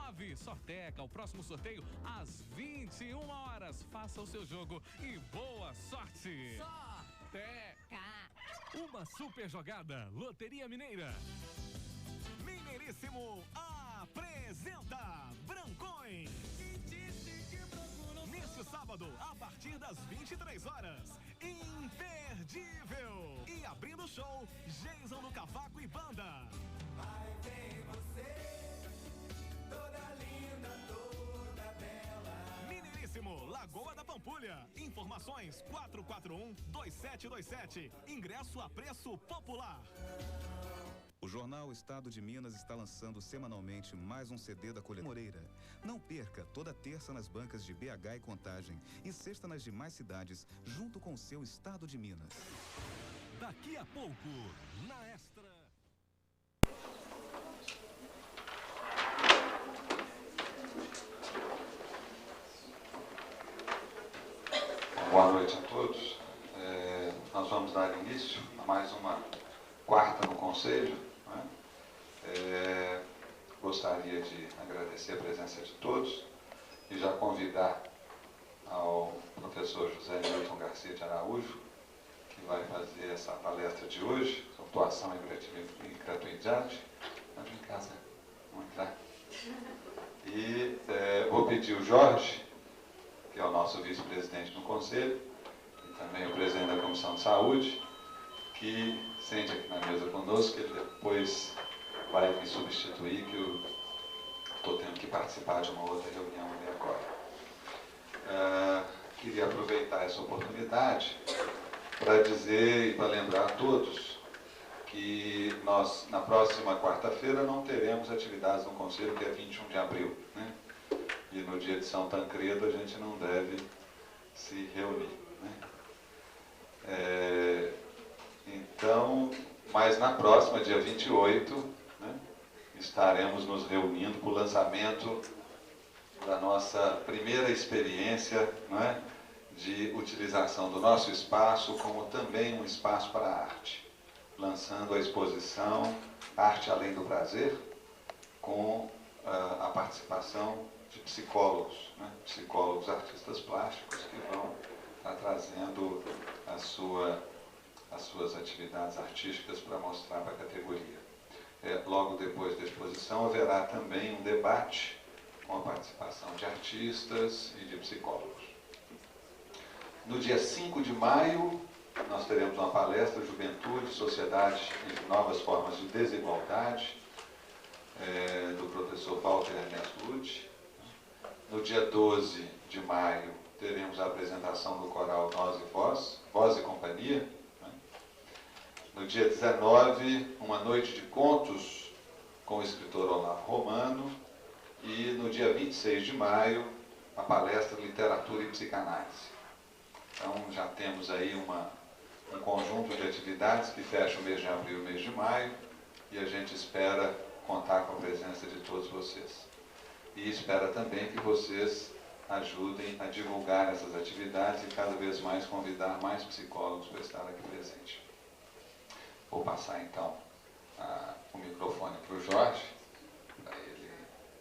9. Sorteca, o próximo sorteio às 21 horas. Faça o seu jogo e boa sorte. Sorteca. Uma super jogada. Loteria Mineira. Mineiríssimo apresenta Brancões. Neste sábado, a partir das 23 horas. Imperdível. E abrindo o show, Jason do Cavaco e Banda. Vai ver você, toda linda, toda bela. Mineiríssimo, Lagoa da Pampulha. Informações 441-2727. Ingresso a preço popular. O jornal Estado de Minas está lançando semanalmente mais um CD da Colheita Moreira. Não perca, toda terça nas bancas de BH e Contagem e sexta nas demais cidades, junto com o seu Estado de Minas. Daqui a pouco, na Extra. Boa noite a todos. Nós vamos dar início a mais uma quarta no Conselho. Gostaria de agradecer a presença de todos e já convidar ao professor José Newton Garcia de Araújo, que vai fazer essa palestra de hoje, atuação em gratuidade. Vamos em casa, vamos entrar. E vou pedir o Jorge, que é o nosso vice-presidente do Conselho, e também o presidente da Comissão de Saúde, que sente aqui na mesa conosco, que ele depois vai me substituir, que eu estou tendo que participar de uma outra reunião ali agora. Queria aproveitar essa oportunidade para dizer e para lembrar a todos que nós, na próxima quarta-feira, não teremos atividades no Conselho, que é 21 de abril, né? E no dia de São Tancredo a gente não deve se reunir, né? Então, mas na próxima, dia 28, né, estaremos nos reunindo para o lançamento da nossa primeira experiência, né, de utilização do nosso espaço como também um espaço para a arte, lançando a exposição Arte Além do Prazer, com a participação de psicólogos, né, psicólogos artistas plásticos que vão estar trazendo as suas atividades artísticas para mostrar para a categoria. Logo depois da exposição haverá também um debate com a participação de artistas e de psicólogos. No dia 5 de maio, nós teremos uma palestra Juventude, Sociedade e Novas Formas de Desigualdade, do professor Walter Ernesto Lutz. No dia 12 de maio, teremos a apresentação do coral Nós e Voz, Voz e Companhia. No dia 19, uma noite de contos com o escritor Olavo Romano. E no dia 26 de maio, a palestra Literatura e Psicanálise. Então já temos aí um conjunto de atividades que fecha o mês de abril e o mês de maio, e a gente espera contar com a presença de todos vocês. E espera também que vocês ajudem a divulgar essas atividades e cada vez mais convidar mais psicólogos para estar aqui presente. Vou passar então o microfone para o Jorge, para ele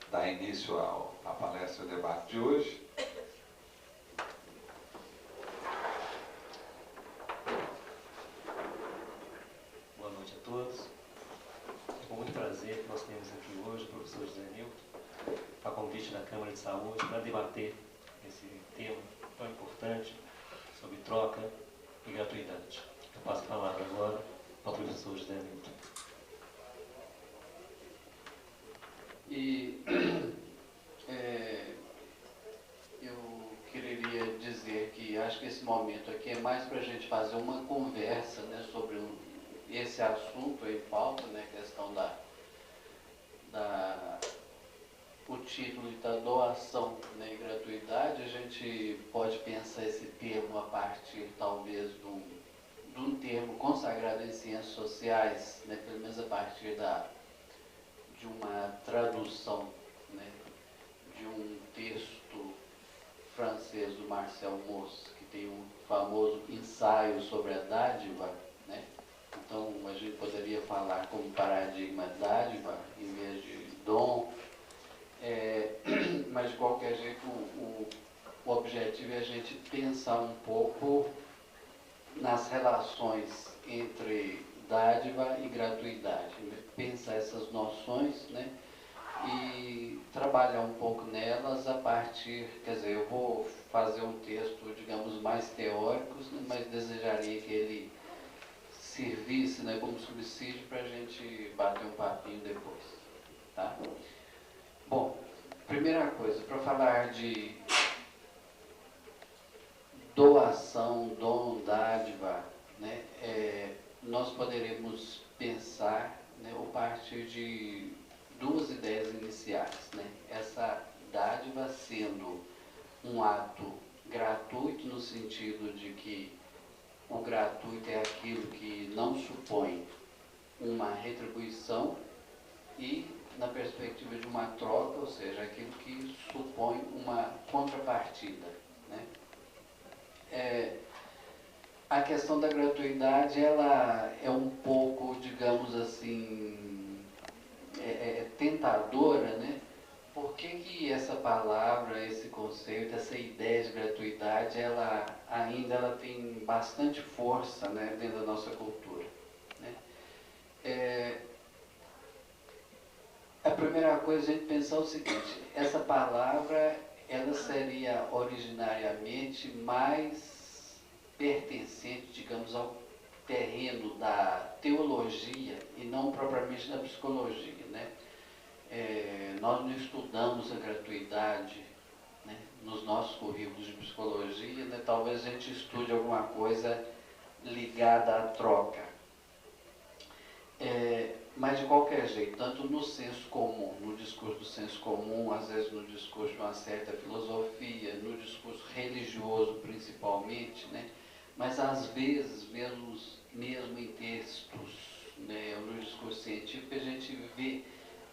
dar início à palestra e ao debate de hoje. Boa noite a todos. É com muito prazer que nós temos aqui hoje o professor José Newton, a convite da Câmara de Saúde, para debater esse tema tão importante sobre troca e gratuidade. Eu passo a palavra agora ao professor José Newton. E eu queria dizer que acho que esse momento aqui é mais para a gente fazer uma conversa, né, sobre esse assunto aí pauta, né, questão o título da doação, né, e gratuidade. A gente pode pensar esse termo a partir talvez de um termo consagrado em ciências sociais, né, pelo menos a partir de uma tradução, né, de um texto francês do Marcel Mauss, que tem um famoso ensaio sobre a dádiva, né? Então a gente poderia falar como paradigma dádiva em vez de dom. mas de qualquer jeito o objetivo é a gente pensar um pouco nas relações entre dádiva e gratuidade, né? Pensar essas noções, né? E trabalhar um pouco nelas a partir, quer dizer, eu vou fazer um texto, digamos, mais teórico, né? Mas desejaria que ele servisse, né, como subsídio para a gente bater um papinho depois, tá? Bom, primeira coisa, para falar de doação, dom, dádiva, né, nós poderemos pensar, né, a partir de duas ideias iniciais, né? Essa dádiva sendo um ato gratuito, no sentido de que o gratuito é aquilo que não supõe uma retribuição, e na perspectiva de uma troca, ou seja, aquilo que supõe uma contrapartida, né? A questão da gratuidade, ela é um pouco, digamos assim, tentadora, né? Por que essa palavra, esse conceito, essa ideia de gratuidade, ela tem bastante força, né, dentro da nossa cultura, né? A primeira coisa é a gente pensar o seguinte: essa palavra, ela seria originariamente mais pertencente, digamos, ao terreno da teologia e não propriamente da psicologia, né? Nós não estudamos a gratuidade, né, nos nossos currículos de psicologia, né? Talvez a gente estude alguma coisa ligada à troca. Mas de qualquer jeito, tanto no senso comum, no discurso do senso comum, às vezes no discurso de uma certa filosofia, no discurso religioso principalmente, né? Mas às vezes, mesmo em textos, né, no discurso científico, a gente vê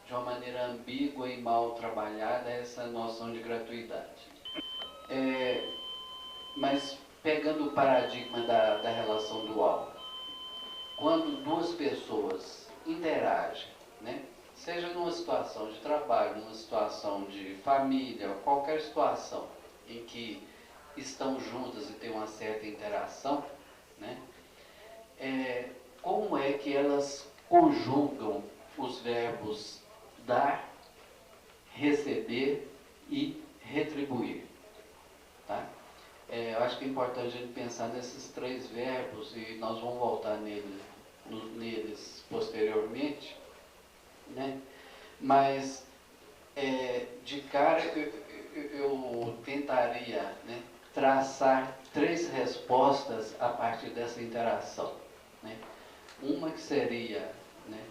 de uma maneira ambígua e mal trabalhada essa noção de gratuidade. Mas pegando o paradigma da relação dual, quando duas pessoas interagem, né, seja numa situação de trabalho, numa situação de família, qualquer situação em que estão juntas e tem uma certa interação, né, como é que elas conjugam os verbos dar, receber e retribuir, tá? Eu acho que é importante a gente pensar nesses três verbos, e nós vamos voltar neles posteriormente, né? Mas de cara eu tentaria, né, traçar três respostas a partir dessa interação, né? Uma que seria, né,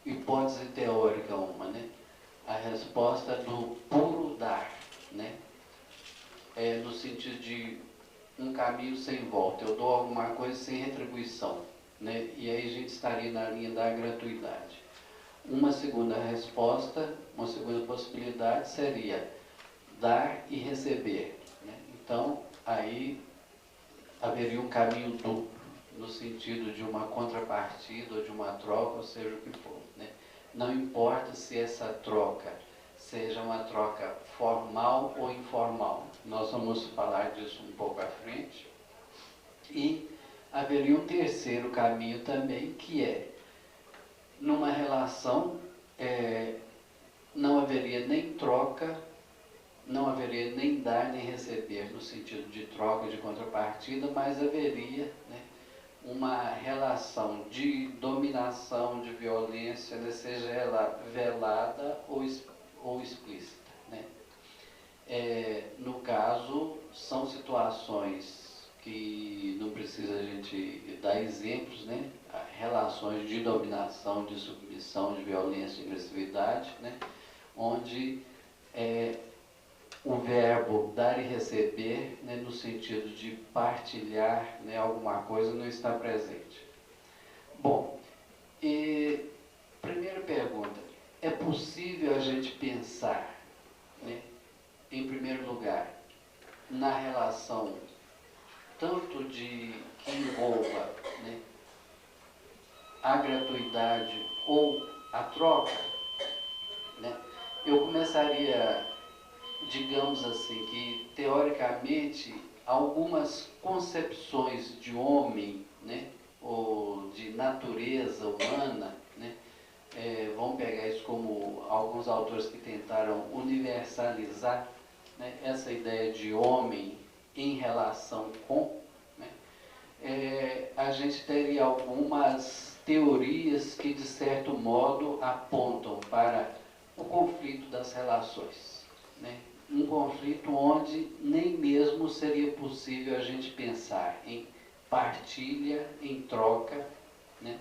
hipótese teórica, né, a resposta do puro dar, né? No sentido de um caminho sem volta, eu dou alguma coisa sem retribuição, né? E aí a gente estaria na linha da gratuidade. Uma segunda resposta, uma segunda possibilidade seria dar e receber, né? Então, aí haveria um caminho duplo, no sentido de uma contrapartida ou de uma troca, ou seja o que for, né? Não importa se essa troca seja uma troca formal ou informal, nós vamos falar disso um pouco à frente. E haveria um terceiro caminho também, que é, numa relação, não haveria nem troca, não haveria nem dar nem receber no sentido de troca, de contrapartida, mas haveria, né, uma relação de dominação, de violência, né, seja ela velada ou explícita, né? No caso, são situações que não precisa a gente dar exemplos, né? Relações de dominação, de submissão, de violência e agressividade, né? Onde o verbo dar e receber, né, no sentido de partilhar, né, alguma coisa, não está presente. Bom, primeira pergunta: é possível a gente pensar, né, em primeiro lugar, na relação tanto que envolva, né, a gratuidade ou a troca, né? eu começaria, digamos assim, que teoricamente algumas concepções de homem, né, ou de natureza humana, né, vamos pegar isso como alguns autores que tentaram universalizar, né, essa ideia de homem em relação com, né, a gente teria algumas teorias que, de certo modo, apontam para o conflito das relações, né? Um conflito onde nem mesmo seria possível a gente pensar em partilha, em troca, né?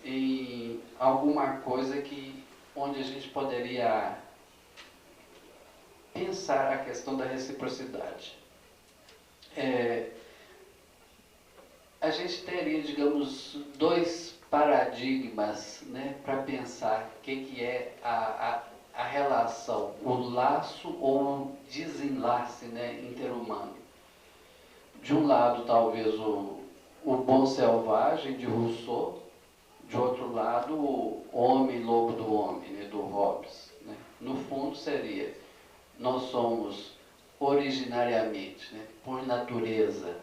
Em alguma coisa onde a gente poderia pensar a questão da reciprocidade. A gente teria, digamos, dois paradigmas, né, para pensar o que é a relação, o laço ou o desenlace, né, interhumano. De um lado, talvez, o bom selvagem, de Rousseau; de outro lado, o homem lobo do homem, né, do Hobbes, né. No fundo, seria: nós somos originariamente, né, por natureza,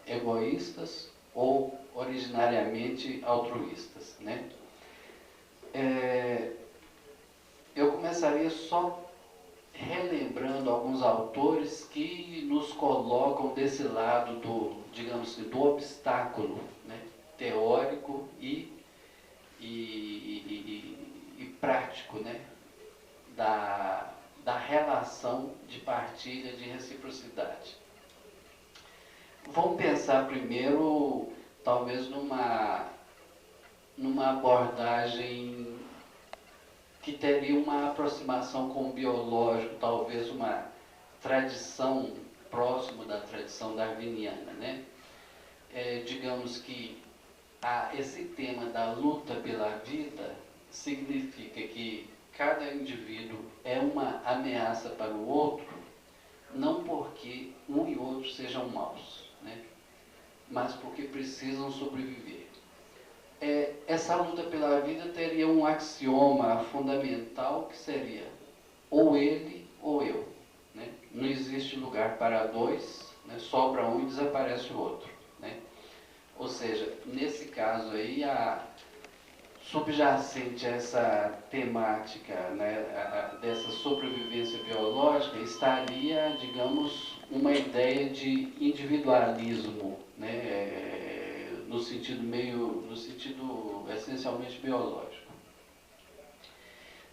egoístas ou originariamente altruístas, né? Eu começaria só relembrando alguns autores que nos colocam desse lado do, digamos assim, do obstáculo, né, teórico e prático, né, da relação de partilha, de reciprocidade. Vamos pensar primeiro, talvez, numa abordagem que teria uma aproximação com o biológico, talvez uma tradição próxima da tradição darwiniana, né? Digamos que esse tema da luta pela vida significa que cada indivíduo é uma ameaça para o outro, não porque um e outro sejam maus, né, mas porque precisam sobreviver. Essa luta pela vida teria um axioma fundamental que seria: ou ele ou eu, né? Não existe lugar para dois, né? Sobra um e desaparece o outro, né? Ou seja, nesse caso aí, subjacente a essa temática, né, dessa sobrevivência biológica, estaria, digamos, uma ideia de individualismo, né, no sentido essencialmente biológico.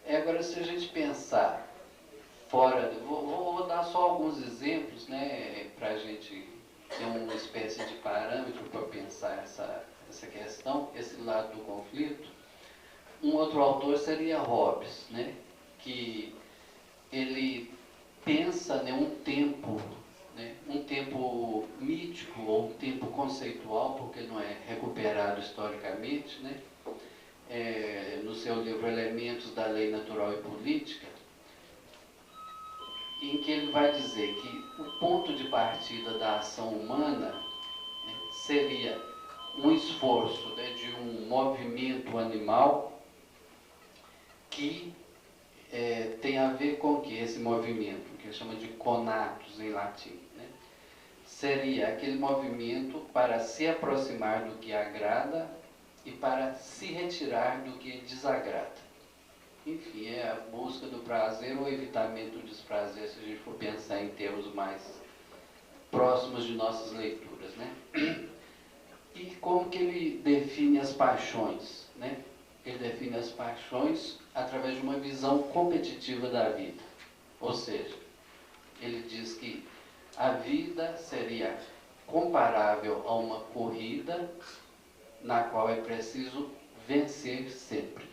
Agora, se a gente pensar fora, vou dar só alguns exemplos, né, para a gente ter uma espécie de parâmetro para pensar essa questão, esse lado do conflito. Um outro autor seria Hobbes, né, que ele pensa, né, um tempo mítico ou um tempo conceitual, porque não é recuperado historicamente, né, no seu livro Elementos da Lei Natural e Política, em que ele vai dizer que o ponto de partida da ação humana, né, seria um esforço, né, de um movimento animal que tem a ver com que esse movimento, que ele chama de conatus em latim, né, seria aquele movimento para se aproximar do que agrada e para se retirar do que desagrada. Enfim, é a busca do prazer ou evitamento do desprazer, se a gente for pensar em termos mais próximos de nossas leituras, né? E como que ele define as paixões, né? Ele define as paixões através de uma visão competitiva da vida. Ou seja, ele diz que a vida seria comparável a uma corrida na qual é preciso vencer sempre.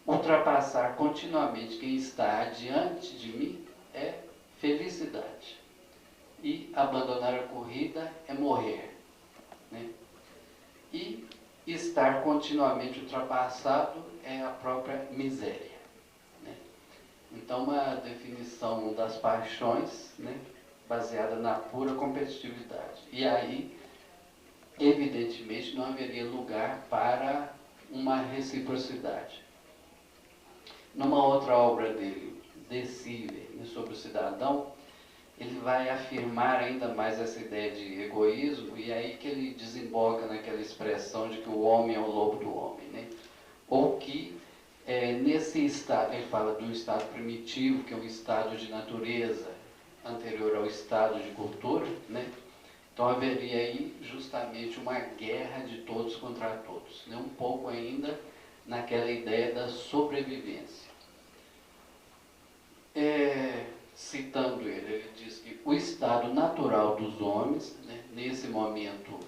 Ultrapassar continuamente quem está adiante de mim é felicidade. E abandonar a corrida é morrer, né? E estar continuamente ultrapassado é a própria miséria, né? Então, uma definição das paixões, né, baseada na pura competitividade. E aí, evidentemente, não haveria lugar para uma reciprocidade. numa outra obra dele, De Cive, sobre o cidadão, ele vai afirmar ainda mais essa ideia de egoísmo, e aí que ele desemboca naquela expressão de que o homem é o lobo do homem, né? Ou que nesse estado, ele fala do estado primitivo, que é um estado de natureza anterior ao estado de cultura, né? Então haveria aí justamente uma guerra de todos contra todos, né? Um pouco ainda naquela ideia da sobrevivência. Citando ele diz que o estado natural dos homens, né, nesse momento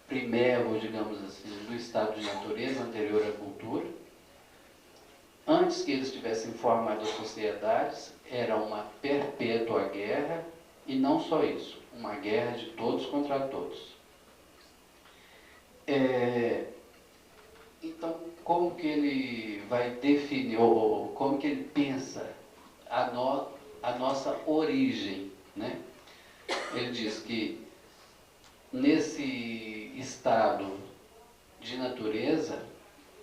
primeiro, digamos assim, do estado de natureza anterior à cultura, antes que eles tivessem formado as sociedades, era uma perpétua guerra, e não só isso, uma guerra de todos contra todos. Então, como que ele vai definir, ou como que ele pensa a nossa origem, né? Ele diz que nesse estado de natureza,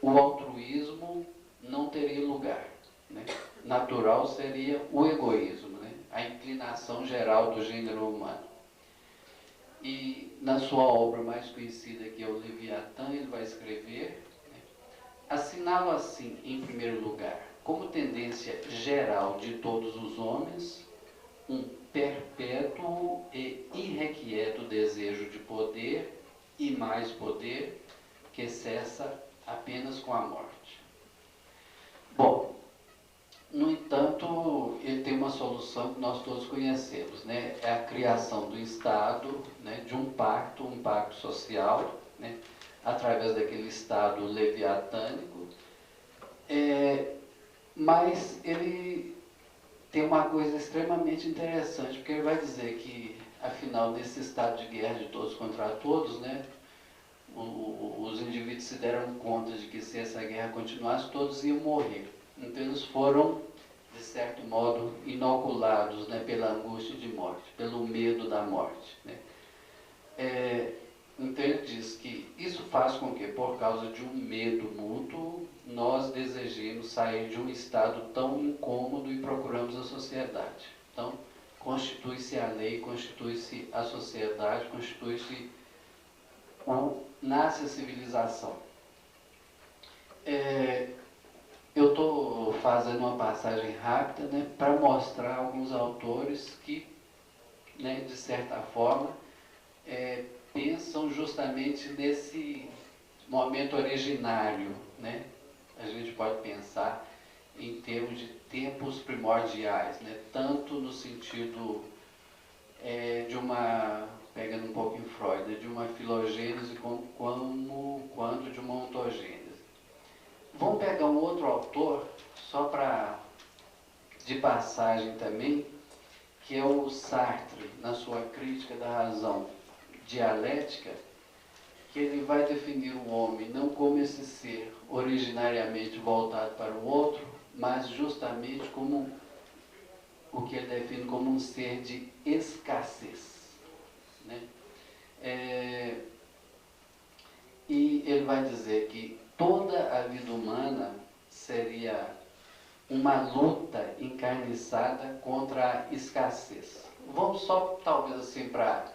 o altruísmo não teria lugar, né? Natural seria o egoísmo, né? A inclinação geral do gênero humano. E na sua obra mais conhecida, que é o Leviatã, ele vai escrever, né? Assinalo assim, em primeiro lugar, como tendência geral de todos os homens, um perpétuo e irrequieto desejo de poder e mais poder, que cessa apenas com a morte. Bom, no entanto, ele tem uma solução que nós todos conhecemos, né? É a criação do Estado, né? De um pacto social, né? Através daquele Estado leviatânico. Mas ele tem uma coisa extremamente interessante, porque ele vai dizer que, afinal, nesse estado de guerra de todos contra todos, né, os indivíduos se deram conta de que se essa guerra continuasse, todos iam morrer. Então eles foram, de certo modo, inoculados, né, pela angústia de morte, pelo medo da morte, né. Então ele diz que isso faz com que, por causa de um medo mútuo, nós desejemos sair de um estado tão incômodo e procuramos a sociedade. Então, constitui-se a lei, constitui-se a sociedade, constitui-se nasce a civilização. Eu estou fazendo uma passagem rápida, né, para mostrar alguns autores que, né, de certa forma, pensam justamente nesse momento originário, né? A gente pode pensar em termos de tempos primordiais, né? Tanto no sentido de uma, pegando um pouco em Freud, de uma filogênese quanto de uma ontogênese. Vamos pegar um outro autor, só para de passagem também, que é o Sartre, na sua Crítica da Razão Dialética, que ele vai definir o homem não como esse ser originariamente voltado para o outro, mas justamente como o que ele define como um ser de escassez, né? E ele vai dizer que toda a vida humana seria uma luta encarniçada contra a escassez. Vamos só, talvez assim, para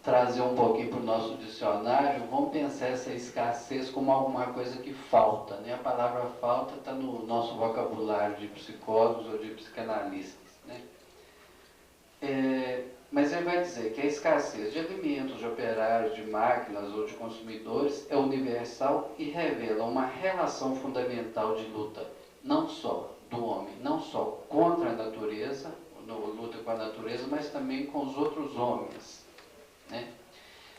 trazer um pouquinho para o nosso dicionário, vamos pensar essa escassez como alguma coisa que falta, né? A palavra falta está no nosso vocabulário de psicólogos ou de psicanalistas, né? Mas ele vai dizer que a escassez de alimentos, de operários, de máquinas ou de consumidores é universal e revela uma relação fundamental de luta, não só do homem, não só contra a natureza, luta com a natureza, mas também com os outros homens, né?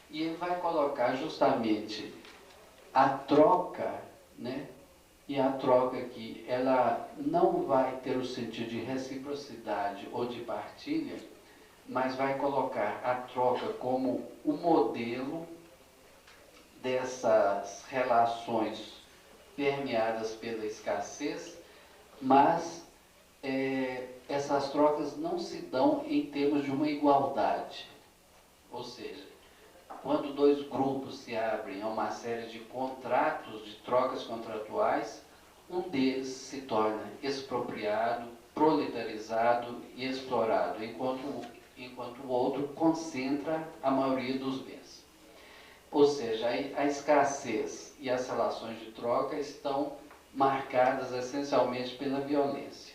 E ele vai colocar justamente a troca, né? E a troca aqui, ela não vai ter o sentido de reciprocidade ou de partilha, mas vai colocar a troca como o modelo dessas relações permeadas pela escassez, mas essas trocas não se dão em termos de uma igualdade. Ou seja, quando dois grupos se abrem a uma série de contratos, de trocas contratuais, um deles se torna expropriado, proletarizado e explorado, enquanto o outro concentra a maioria dos bens. Ou seja, a escassez e as relações de troca estão marcadas essencialmente pela violência.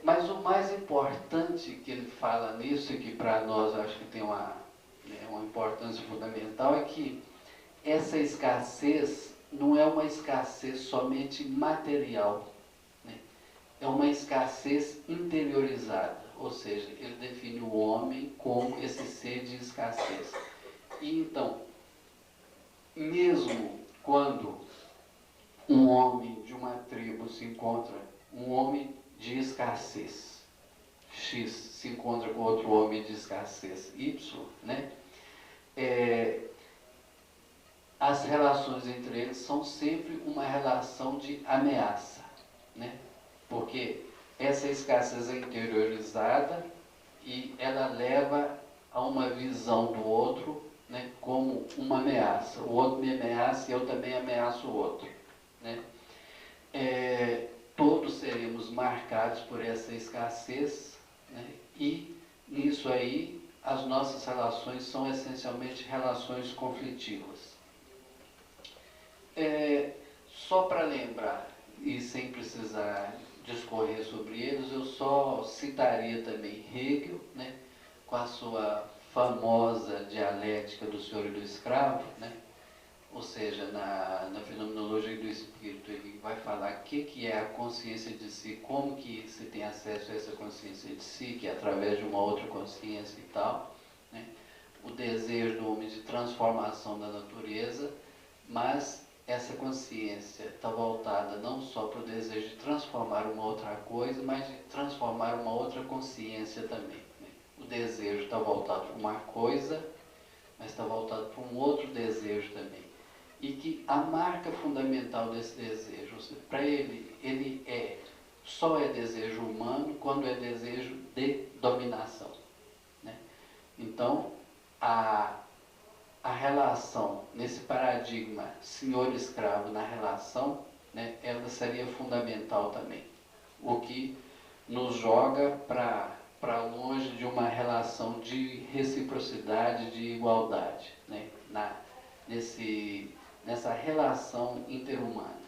Mas o mais importante que ele fala nisso, e que para nós acho que tem uma importância fundamental, é que essa escassez não é uma escassez somente material, né? É uma escassez interiorizada, ou seja, ele define o homem como esse ser de escassez. E então, mesmo quando um homem de uma tribo se encontra, um homem de escassez X se encontra com outro homem de escassez Y, né? As relações entre eles são sempre uma relação de ameaça, né? Porque essa escassez é interiorizada e ela leva a uma visão do outro, né, como uma ameaça. O outro me ameaça e eu também ameaço o outro, né? Todos seremos marcados por essa escassez, né? E nisso aí as nossas relações são essencialmente relações conflitivas. Só para lembrar, e sem precisar discorrer sobre eles, eu só citaria também Hegel, né, com a sua famosa dialética do senhor e do escravo, né? Ou seja, na fenomenologia do espírito, ele vai falar o que é a consciência de si, como que se tem acesso a essa consciência de si, que é através de uma outra consciência e tal, né? O desejo do homem de transformação da natureza, mas essa consciência está voltada não só para o desejo de transformar uma outra coisa, mas de transformar uma outra consciência também, né? O desejo está voltado para uma coisa, mas está voltado para um outro desejo também. E que a marca fundamental desse desejo, para ele só é desejo humano quando é desejo de dominação, né? Então, a relação, nesse paradigma senhor-escravo na relação, né, ela seria fundamental também. O que nos joga para longe de uma relação de reciprocidade, de igualdade, né, nessa relação interhumana.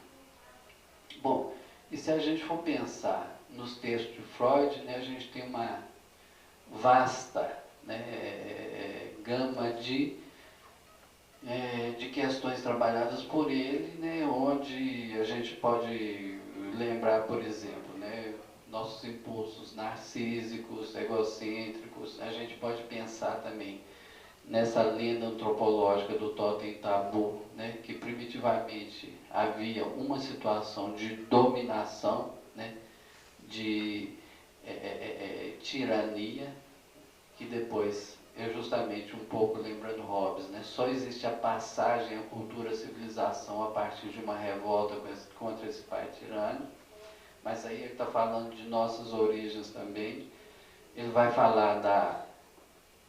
Bom, e se a gente for pensar nos textos de Freud, né, a gente tem uma vasta, né, gama de questões trabalhadas por ele, né, onde a gente pode lembrar, por exemplo, né, nossos impulsos narcísicos, egocêntricos. A gente pode pensar também nessa lenda antropológica do totem tabu, né, que primitivamente havia uma situação de dominação, né, de tirania, que depois é justamente um pouco lembrando Hobbes, né, só existe a passagem à cultura-civilização a partir de uma revolta contra esse pai tirano. Mas aí ele está falando de nossas origens também. Ele vai falar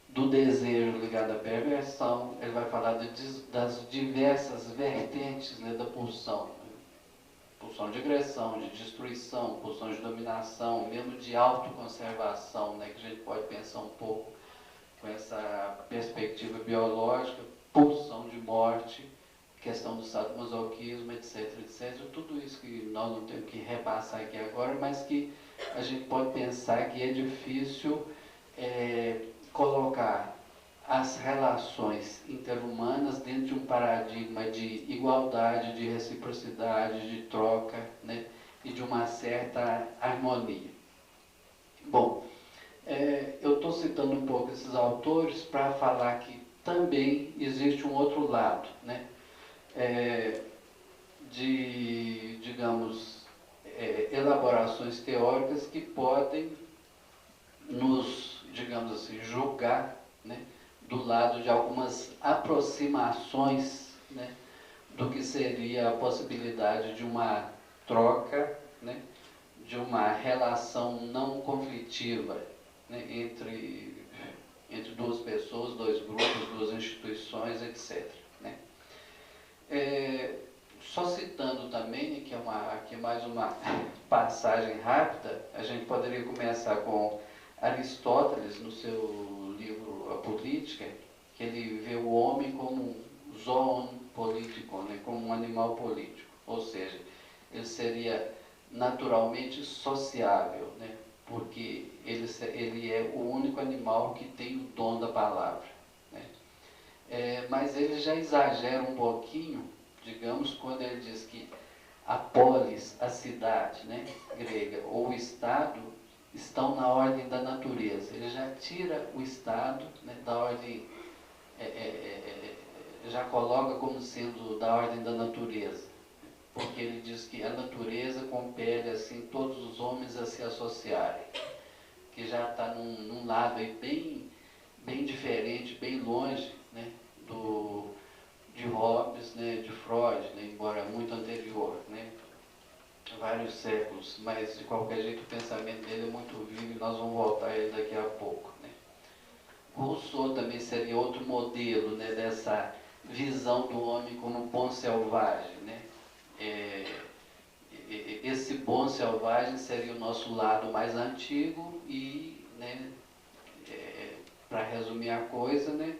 do desejo ligado à perversão, ele vai falar das diversas vertentes, né, da pulsão. Pulsão de agressão, de destruição, pulsão de dominação, mesmo de autoconservação, né, que a gente pode pensar um pouco com essa perspectiva biológica, pulsão de morte, questão do sadomasoquismo, etc, etc. Tudo isso que nós não temos que repassar aqui agora, mas que a gente pode pensar que é difícil colocar as relações interhumanas dentro de um paradigma de igualdade, de reciprocidade, de troca, né, e de uma certa harmonia. Bom, eu estou citando um pouco esses autores para falar que também existe um outro lado, né, de, digamos, elaborações teóricas que podem nos, digamos assim, julgar, né, do lado de algumas aproximações, né, do que seria a possibilidade de uma troca, né, de uma relação não conflitiva, né, entre duas pessoas, dois grupos, duas instituições, etc, né. só citando também, né, que é aqui mais uma passagem rápida, a gente poderia começar com Aristóteles, no seu livro A Política, que ele vê o homem como um zoon político, né, como um animal político, ou seja, ele seria naturalmente sociável, né, porque ele é o único animal que tem o dom da palavra, né. Mas ele já exagera um pouquinho, digamos, quando ele diz que a polis, a cidade, né, grega, ou o Estado, estão na ordem da natureza. Ele já tira o Estado, né, da ordem, já coloca como sendo da ordem da natureza, porque ele diz que a natureza compele assim todos os homens a se associarem, que já está num lado aí bem diferente, bem longe, né, de Hobbes, né, de Freud, né, embora muito anterior, né, vários séculos, mas de qualquer jeito o pensamento dele é muito vivo e nós vamos voltar a ele daqui a pouco, né. Rousseau também seria outro modelo, né, dessa visão do homem como bom selvagem, né. Esse bom selvagem seria o nosso lado mais antigo e, né, para resumir a coisa, né,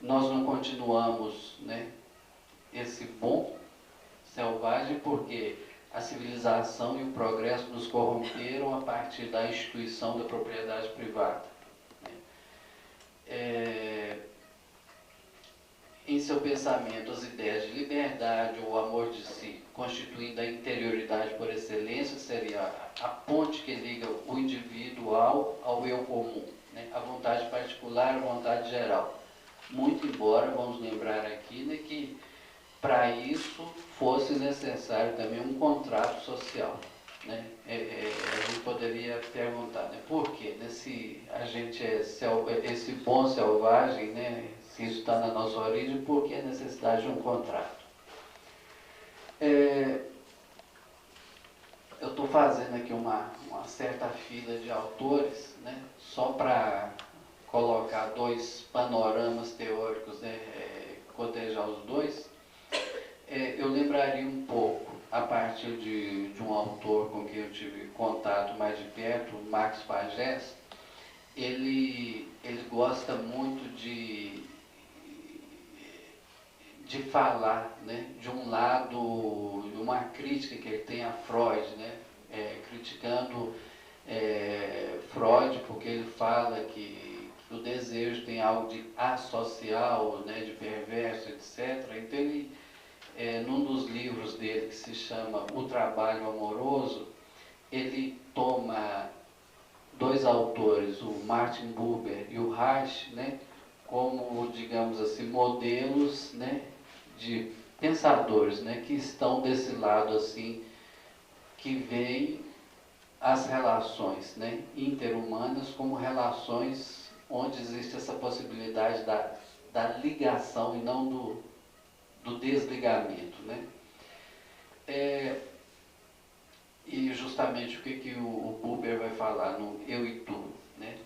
nós não continuamos, né, esse bom selvagem porque a civilização e o progresso nos corromperam a partir da instituição da propriedade privada, né. Em seu pensamento, as ideias de liberdade ou amor de si, constituindo a interioridade por excelência, seria a ponte que liga o individual ao eu comum, né, a vontade particular à vontade geral. Muito embora, vamos lembrar aqui, né, que para isso fosse necessário também um contrato social, né. A gente poderia perguntar, né, por quê? Se a gente esse bom selvagem, né, se isso está na nossa origem, por que a necessidade de um contrato? Eu estou fazendo aqui uma certa fila de autores, né, só para colocar dois panoramas teóricos, né, cotejar os dois. Eu lembraria um pouco, a partir de um autor com quem eu tive contato mais de perto, Max Pagés. Ele gosta muito de falar, né, de um lado, de uma crítica que ele tem a Freud, né, criticando Freud, porque ele fala que o desejo tem algo de asocial, né, de perverso, etc. Então ele, num dos livros dele que se chama O Trabalho Amoroso, ele toma dois autores, o Martin Buber e o Reich, né, como, digamos assim, modelos, né, de pensadores, né, que estão desse lado assim, que veem as relações, né, interhumanas como relações onde existe essa possibilidade da ligação e não do desligamento, né. E justamente o que o Buber vai falar no Eu e Tu, né?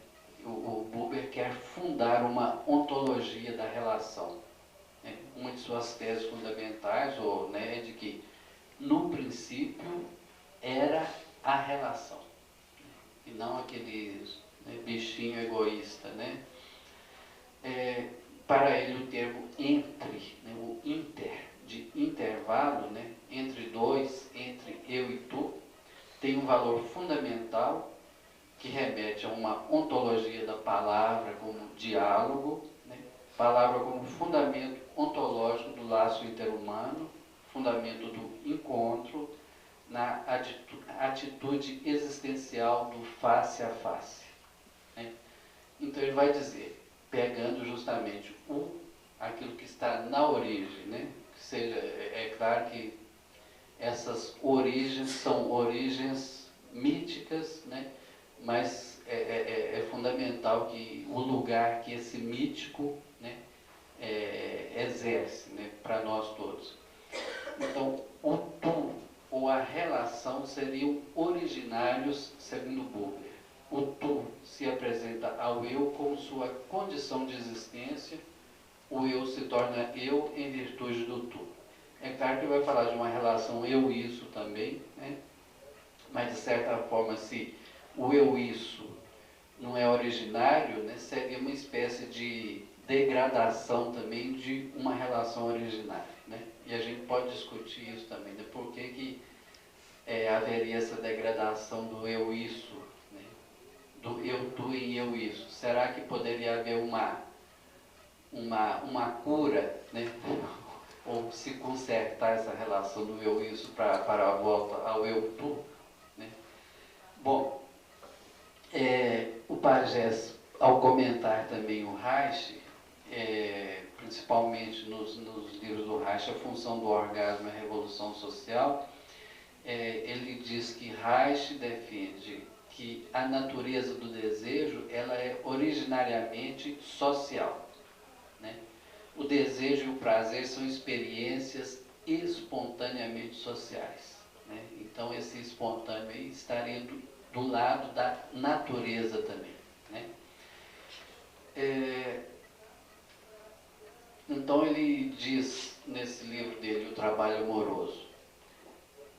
O Buber quer fundar uma ontologia da relação, né? Uma de suas teses fundamentais, né, é de que no princípio era a relação, e não aquele, né, bichinho egoísta, né? Para ele o termo entre, né, o inter, de intervalo, né, entre dois, entre eu e tu, tem um valor fundamental que remete a uma ontologia da palavra como diálogo, né, palavra como fundamento ontológico do laço interhumano, fundamento do encontro, na atitude existencial do face a face, né. Então ele vai dizer, pegando justamente aquilo que está na origem, né, que seja, é claro que essas origens são origens míticas, né, mas é fundamental que o lugar que esse mítico, né, exerce, né, para nós todos. Então, o tu ou a relação seriam originários, segundo Buber. O tu se apresenta ao eu como sua condição de existência, o eu se torna eu em virtude do tu. É claro que vai falar de uma relação eu-isso também, né? Mas de certa forma, se o eu-isso não é originário, né, seria uma espécie de degradação também de uma relação originária, né? E a gente pode discutir isso também, né? Por que haveria essa degradação do eu-isso, né? Do eu-tu em eu-isso? Será que poderia haver uma cura, né? Ou se consertar essa relação do eu-isso para a volta ao eu-tu, né? Bom, o Pagés, ao comentar também o Reich, principalmente nos livros do Reich, a função do orgasmo e a revolução social, ele diz que Reich defende que a natureza do desejo ela é originariamente social, né? O desejo e o prazer são experiências espontaneamente sociais, né? Então esse espontâneo aí estaria do lado da natureza também, né? Então ele diz nesse livro dele, O Trabalho Amoroso: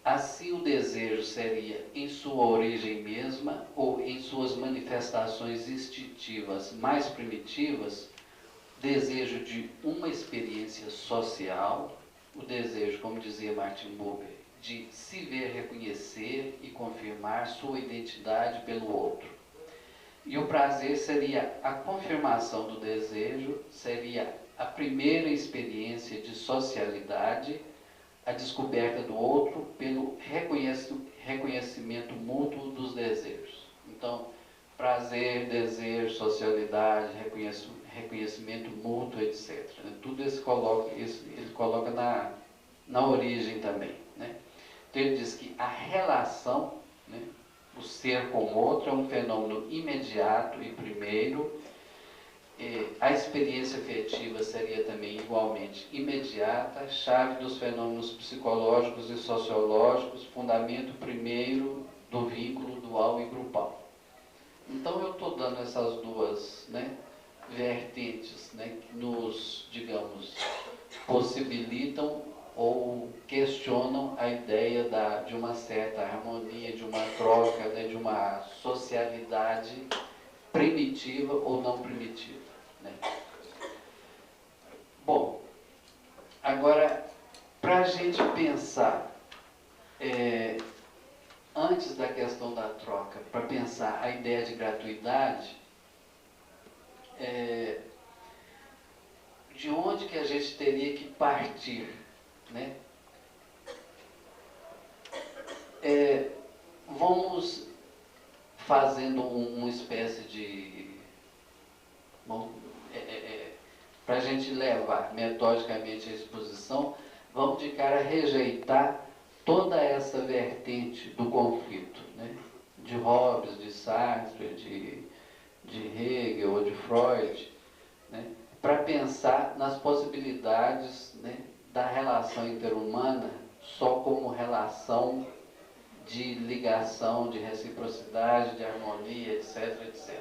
assim o desejo seria em sua origem mesma ou em suas manifestações instintivas mais primitivas, desejo de uma experiência social, o desejo, como dizia Martin Buber, de se ver reconhecer e confirmar sua identidade pelo outro. E o prazer seria a confirmação do desejo, seria a primeira experiência de socialidade, a descoberta do outro pelo reconhecimento mútuo dos desejos. Então, prazer, desejo, socialidade, reconhecimento mútuo, etc. Tudo isso ele coloca na origem também, né? Então ele diz que a relação, né, o ser com o outro, é um fenômeno imediato e primeiro. A experiência afetiva seria também igualmente imediata, chave dos fenômenos psicológicos e sociológicos, fundamento primeiro do vínculo dual e grupal. Então eu estou dando essas duas, né, vertentes, né, que nos, digamos, possibilitam ou questionam a ideia de uma certa harmonia, de uma troca, né, de uma socialidade primitiva ou não primitiva, né? Bom, agora, para a gente pensar, antes da questão da troca, para pensar a ideia de gratuidade, de onde que a gente teria que partir, né? Vamos fazendo uma espécie de... para a gente levar metodicamente a exposição, vamos de cara rejeitar toda essa vertente do conflito, né? De Hobbes, de Sartre, de Hegel ou de Freud, né? Para pensar nas possibilidades, né, da relação interhumana só como relação de ligação, de reciprocidade, de harmonia, etc, etc.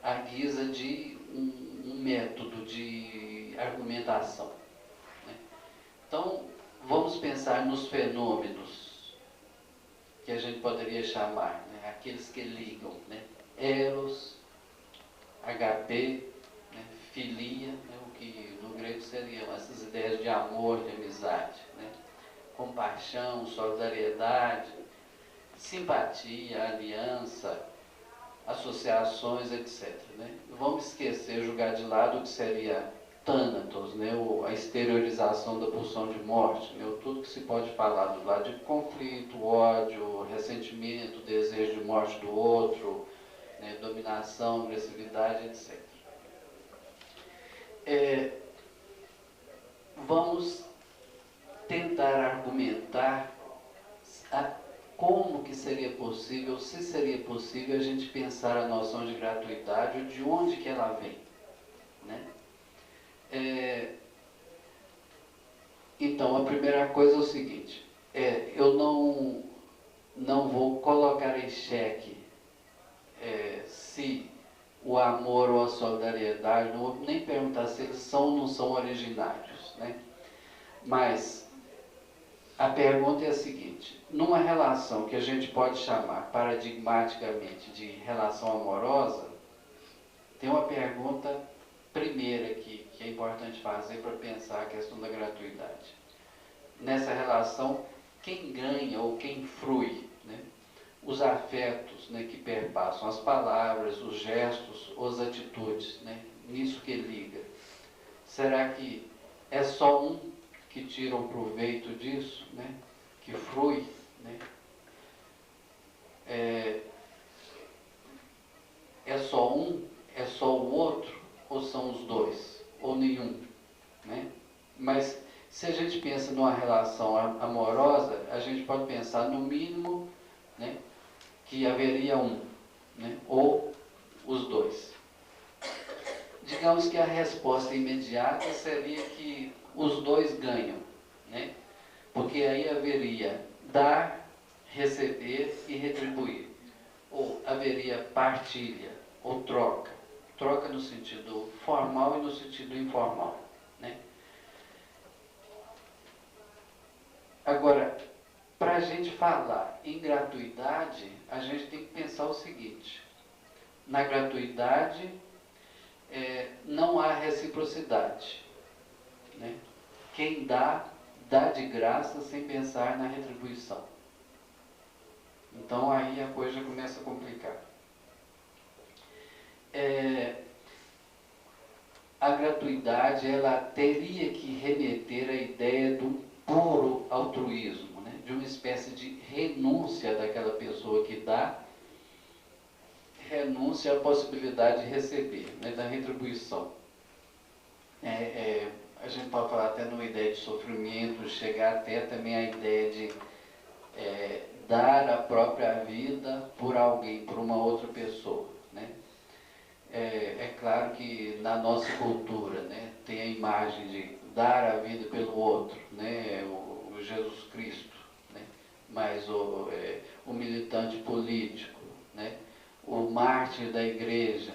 À guisa de um método de argumentação, né? Então, vamos pensar nos fenômenos que a gente poderia chamar, né, aqueles que ligam, né? Eros, HP, né? Filia, né? O que no grego seriam essas ideias de amor, de amizade, né? Compaixão, solidariedade, simpatia, aliança, associações, etc, né? Vamos esquecer, jogar de lado o que seria Thanatos, né? A exteriorização da pulsão de morte, né? Tudo que se pode falar do lado de conflito, ódio, ressentimento, desejo de morte do outro, né? Dominação, agressividade, etc. Vamos tentar argumentar como que seria possível, se seria possível a gente pensar a noção de gratuidade, de onde que ela vem, né? Então, a primeira coisa é o seguinte, eu não vou colocar em xeque se o o amor ou a solidariedade, não vou nem perguntar se eles são ou não são originários, né? Mas a pergunta é a seguinte: numa relação que a gente pode chamar paradigmaticamente de relação amorosa, tem uma pergunta primeira que é importante fazer para pensar a questão da gratuidade. Nessa relação, quem ganha ou quem frui, né? Os afetos, né, que perpassam as palavras, os gestos, as atitudes, né? Nisso que liga. Será que é só um que tira o proveito disso, né? Que frui, né? É só um? É só o outro? Ou são os dois? Ou nenhum? Né? Mas se a gente pensa numa relação amorosa, a gente pode pensar no mínimo, né, que haveria um, né, ou os dois. Digamos que a resposta imediata seria que os dois ganham, né? Porque aí haveria dar, receber e retribuir. Ou haveria partilha, ou troca. Troca no sentido formal e no sentido informal, né? Agora, para a gente falar em gratuidade, a gente tem que pensar o seguinte: na gratuidade não há reciprocidade, né? Quem dá, dá de graça sem pensar na retribuição. Então aí a coisa começa a complicar. A gratuidade, ela teria que remeter à ideia do puro altruísmo, né? De uma espécie de renúncia daquela pessoa que dá, renúncia à possibilidade de receber, né? Da retribuição. A gente pode falar até numa ideia de sofrimento, chegar até também à ideia de dar a própria vida por alguém, por uma outra pessoa, né? É claro que na nossa cultura, né, tem a imagem de dar a vida pelo outro, né, o Jesus Cristo, né, mas o militante político, né, o mártir da igreja,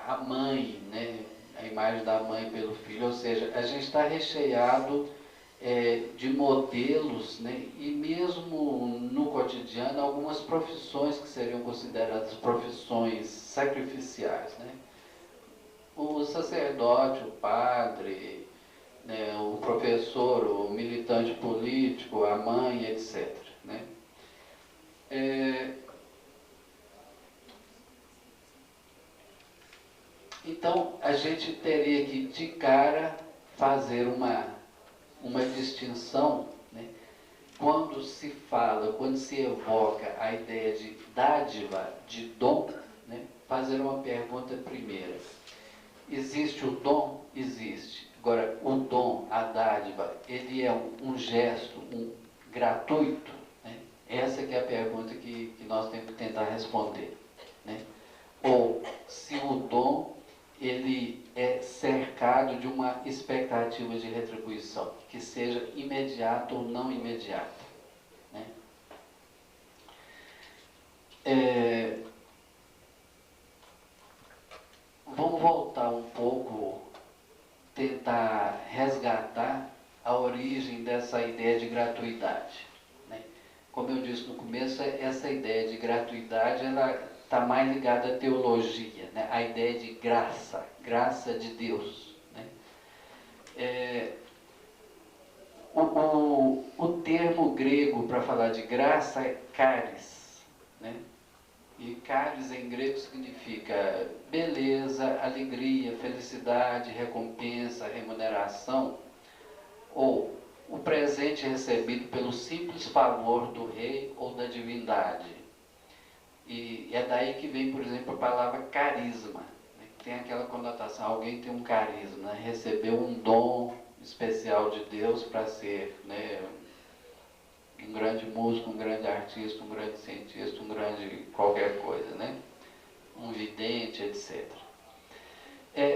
a mãe, né, a imagem da mãe pelo filho, ou seja, a gente está recheado de modelos, né, e mesmo no cotidiano algumas profissões que seriam consideradas profissões sacrificiais, né? O sacerdote, o padre, né, o professor, o militante político, a mãe, etc., né? Então a gente teria que de cara fazer uma distinção, né? Quando se fala, quando se evoca a ideia de dádiva, de dom, né? Fazer uma pergunta primeira: existe o dom? Existe. Agora, o dom, a dádiva, ele é um gesto, gratuito, né? Essa que é a pergunta que nós temos que tentar responder, né? Ou se o dom ele é cercado de uma expectativa de retribuição, que seja imediata ou não imediata, né? Vamos voltar um pouco, tentar resgatar a origem dessa ideia de gratuidade, né? Como eu disse no começo, essa ideia de gratuidade, ela está mais ligada à teologia, né? A ideia de graça, graça de Deus, né? O termo grego para falar de graça é charis, né? E charis em grego significa beleza, alegria, felicidade, recompensa, remuneração, ou o presente recebido pelo simples favor do rei ou da divindade. E é daí que vem, por exemplo, a palavra carisma, né? Tem aquela conotação: alguém tem um carisma, né? Recebeu um dom especial de Deus para ser, né, um grande músico, um grande artista, um grande cientista, um grande qualquer coisa, né? Um vidente, etc.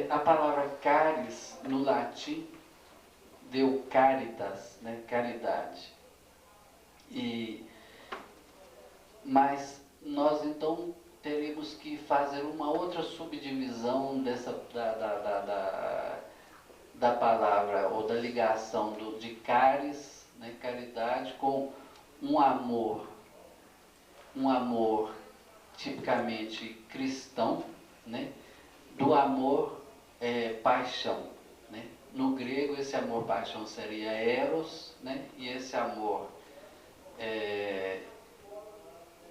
A palavra caris, no latim, deu caritas, né? Caridade. Mas nós então teríamos que fazer uma outra subdivisão da palavra, ou da ligação de caris, né, caridade, com um amor tipicamente cristão, né, do amor paixão. Né? No grego, esse amor paixão seria eros, né, e esse amor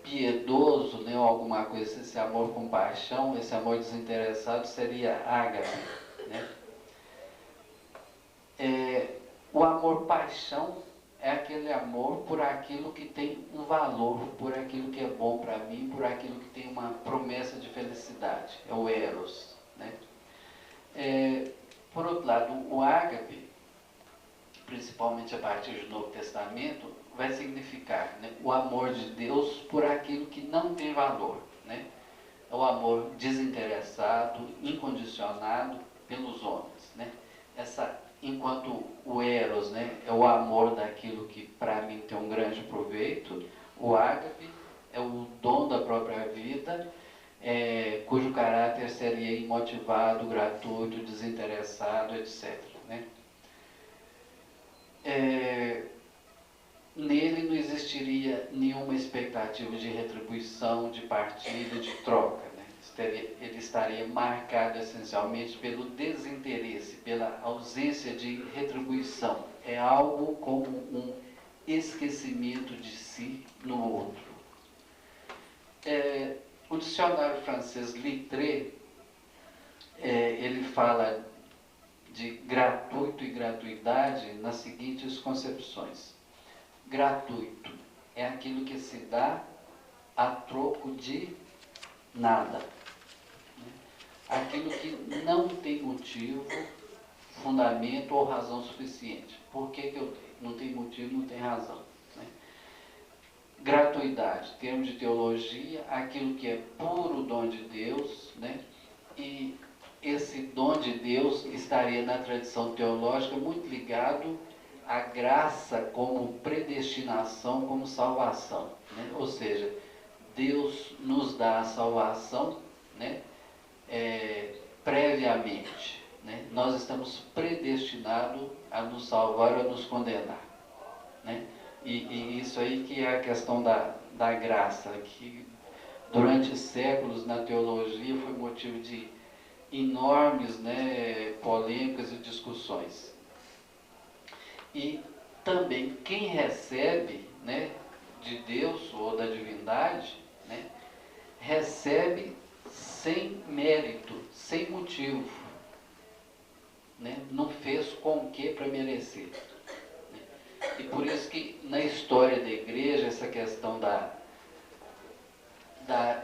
piedoso, né, ou alguma coisa, esse amor com paixão, esse amor desinteressado seria ágape. Né? O amor paixão é aquele amor por aquilo que tem um valor, por aquilo que é bom para mim, por aquilo que tem uma promessa de felicidade, é o eros. Né? Por outro lado, o ágape, principalmente a partir do Novo Testamento, vai significar, né, o amor de Deus por aquilo que não tem valor. Né? É o amor desinteressado, incondicionado pelos homens. Né? Enquanto o eros, né, é o amor daquilo que para mim tem um grande proveito, o ágape é o dom da própria vida, cujo caráter seria imotivado, gratuito, desinteressado, etc. Né? Nele não existiria nenhuma expectativa de retribuição, de partilha, de troca. Né? Ele estaria marcado essencialmente pelo desinteresse, pela ausência de retribuição. É algo como um esquecimento de si no outro. O dicionário francês Littré, ele fala de gratuito e gratuidade nas seguintes concepções. Gratuito é aquilo que se dá a troco de nada. Aquilo que não tem motivo, fundamento ou razão suficiente. Por que eu tenho? Não tem motivo, não tem razão. Né? Gratuidade, termo de teologia, aquilo que é puro dom de Deus, né? E esse dom de Deus estaria na tradição teológica muito ligado à graça como predestinação, como salvação. Né? Ou seja, Deus nos dá a salvação, né? Previamente. Né? Nós estamos predestinados a nos salvar ou a nos condenar. Né? E isso aí que é a questão da graça, que durante séculos na teologia foi motivo de enormes, né, polêmicas e discussões. E também quem recebe, né, de Deus ou da divindade, né, recebe sem mérito, sem motivo. Né? Não fez com o que para merecer. Né? E por isso que na história da igreja, essa questão da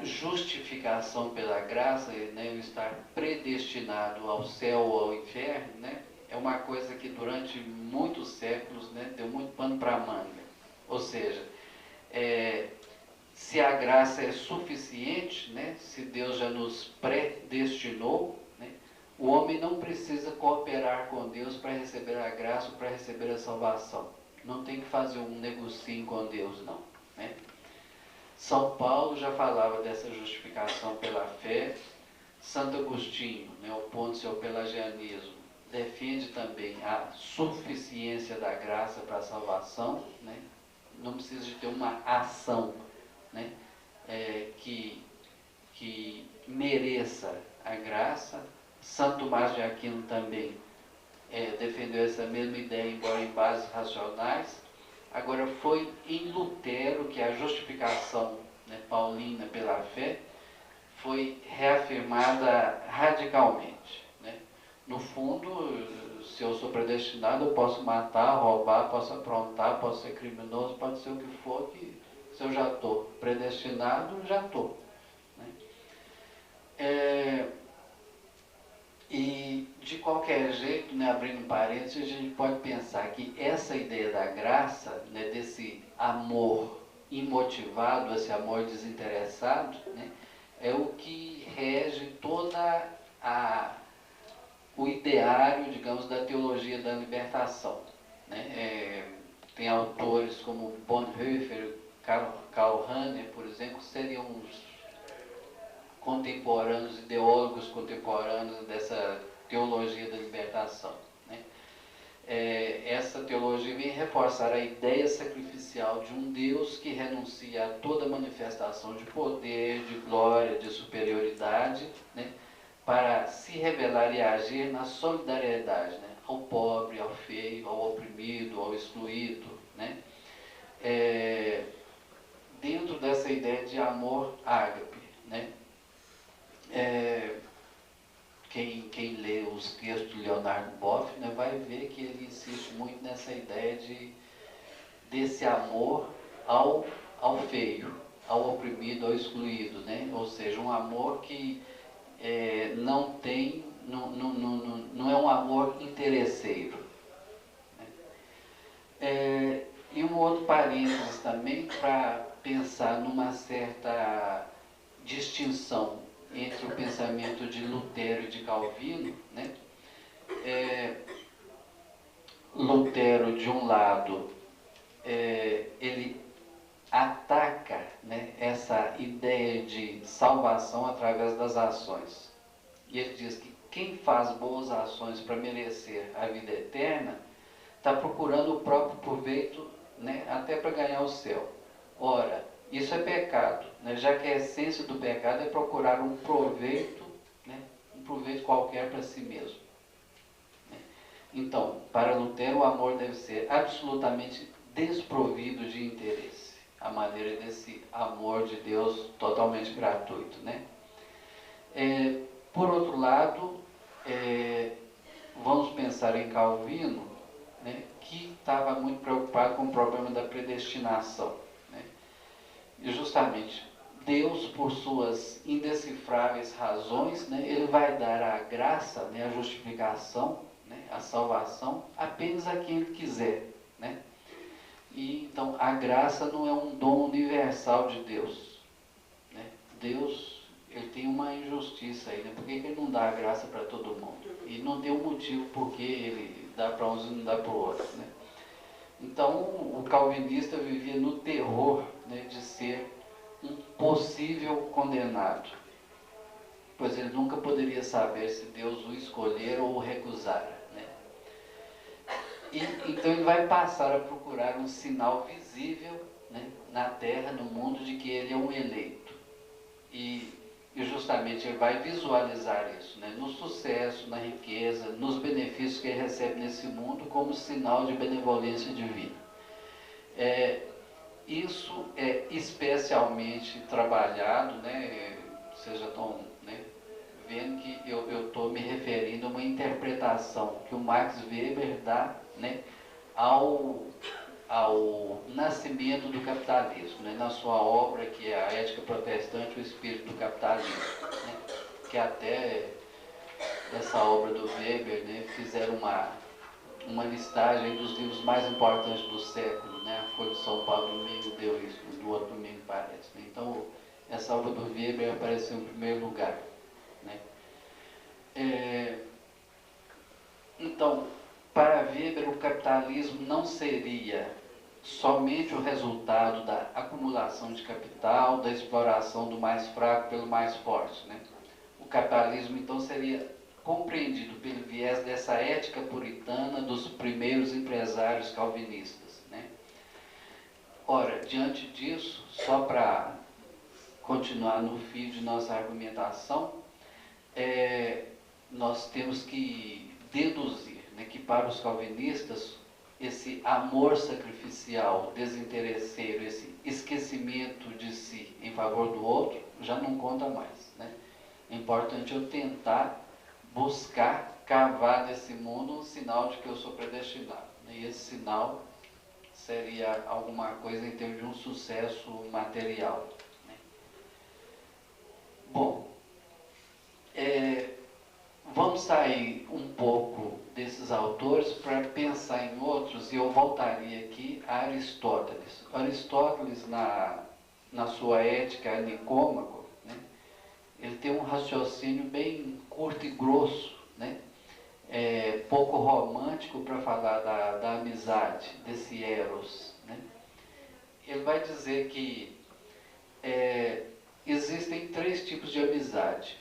justificação pela graça, né, o estar predestinado ao céu ou ao inferno, né, é uma coisa que durante muitos séculos, né, deu muito pano para a manga. Ou seja, se a graça é suficiente, né, se Deus já nos predestinou, né, o homem não precisa cooperar com Deus para receber a graça ou para receber a salvação. Não tem que fazer um negocinho com Deus, não. Né? São Paulo já falava dessa justificação pela fé. Santo Agostinho, né, o Pôncio Pelagianismo, defende também a suficiência da graça para a salvação. Né? Não precisa de ter uma ação, né, que mereça a graça. Santo Tomás de Aquino também defendeu essa mesma ideia, embora em bases racionais. Agora, foi em Lutero que a justificação, né, paulina pela fé foi reafirmada radicalmente. Né? No fundo, se eu sou predestinado, eu posso matar, roubar, posso aprontar, posso ser criminoso, pode ser o que for, que se eu já estou predestinado, já estou. Né? E, de qualquer jeito, né, abrindo parênteses, a gente pode pensar que essa ideia da graça, né, desse amor imotivado, esse amor desinteressado, né, é o que rege toda o ideário, digamos, da teologia da libertação. Né? Tem autores como Bonhoeffer, Karl Rahner, por exemplo, seriam contemporâneos, ideólogos contemporâneos dessa teologia da libertação, né? Essa teologia vem reforçar a ideia sacrificial de um Deus que renuncia a toda manifestação de poder, de glória, de superioridade, né? Para se revelar e agir na solidariedade, né? Ao pobre, ao feio, ao oprimido, ao excluído, né? Dentro dessa ideia de amor ágape, né? Quem lê os textos de Leonardo Boff, né, vai ver que ele insiste muito nessa ideia desse amor ao feio, ao oprimido, ao excluído, né? Ou seja, um amor que não é um amor interesseiro, né? E um outro parênteses também para pensar numa certa distinção entre o pensamento de Lutero e de Calvino, né? Lutero, de um lado, ele ataca, né, essa ideia de salvação através das ações. E ele diz que quem faz boas ações para merecer a vida eterna está procurando o próprio proveito, né, até para ganhar o céu. Ora, isso é pecado, né, já que a essência do pecado é procurar um proveito, né, um proveito qualquer para si mesmo. Então, para Lutero, o amor deve ser absolutamente desprovido de interesse, a maneira desse amor de Deus totalmente gratuito, né? Por outro lado, vamos pensar em Calvino, né, que estava muito preocupado com o problema da predestinação, né? E justamente Deus, por suas indecifráveis razões, né, ele vai dar a graça, né, a justificação, né, a salvação apenas a quem ele quiser, né? E então a graça não é um dom universal de Deus, né? Deus, ele tem uma injustiça aí, né? Por que ele não dá a graça para todo mundo? E não tem um motivo por que ele dá para uns e não dá para o outro, né? Então o calvinista vivia no terror, né, de ser um possível condenado, pois ele nunca poderia saber se Deus o escolher ou o recusara, né? Então ele vai passar a procurar um sinal visível, né, na terra, no mundo, de que ele é um eleito. E justamente ele vai visualizar isso, né, no sucesso, na riqueza, nos benefícios que ele recebe nesse mundo como sinal de benevolência divina. Isso é especialmente trabalhado, né, vocês já estão, né, vendo que eu estou me referindo a uma interpretação que o Max Weber dá, né, ao nascimento do capitalismo, né, na sua obra que é a Ética Protestante, o Espírito do Capitalismo, né, que até essa obra do Weber, né, fizeram uma listagem dos livros mais importantes do século, né, a Folha de São Paulo domingo deu isso, do outro domingo parece, né? Então essa obra do Weber apareceu em primeiro lugar, né? Então, para Weber, o capitalismo não seria somente o resultado da acumulação de capital, da exploração do mais fraco pelo mais forte, né? O capitalismo, então, seria compreendido pelo viés dessa ética puritana dos primeiros empresários calvinistas, né? Ora, diante disso, só para continuar no fio de nossa argumentação, nós temos que deduzir, né, que para os calvinistas esse amor sacrificial, desinteresseiro, esse esquecimento de si em favor do outro já não conta mais, né? É importante eu tentar buscar cavar nesse mundo um sinal de que eu sou predestinado, né? E esse sinal seria alguma coisa em termos de um sucesso material, né? Bom, vamos sair um pouco desses autores para pensar em outros, e eu voltaria aqui a Aristóteles. Aristóteles, na sua Ética Nicômaco, né, ele tem um raciocínio bem curto e grosso, né, pouco romântico para falar da amizade, desse eros, né. Ele vai dizer que existem 3 tipos de amizade.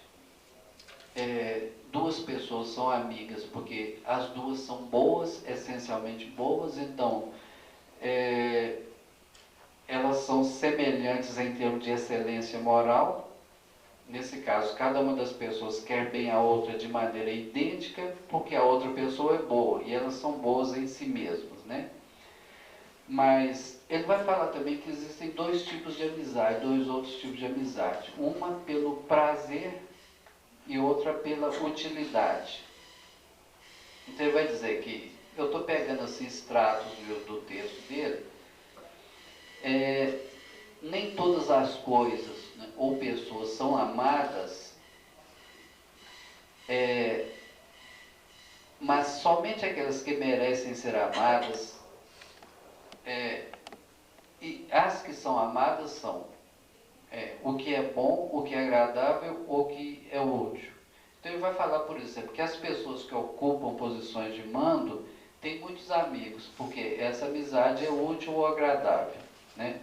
Duas pessoas são amigas porque as duas são boas, essencialmente boas, então elas são semelhantes em termos de excelência moral. Nesse caso, cada uma das pessoas quer bem a outra de maneira idêntica, porque a outra pessoa é boa, e elas são boas em si mesmas, né? Mas ele vai falar também que existem 2 tipos de amizade, 2 outros tipos de amizade. Uma pelo prazer e outra pela utilidade. Então ele vai dizer que, eu estou pegando assim extratos do texto dele, nem todas as coisas, né, ou pessoas são amadas, mas somente aquelas que merecem ser amadas, e as que são amadas são o que é bom, o que é agradável, o que é útil. Então ele vai falar, por exemplo, que as pessoas que ocupam posições de mando têm muitos amigos, porque essa amizade é útil ou agradável, né?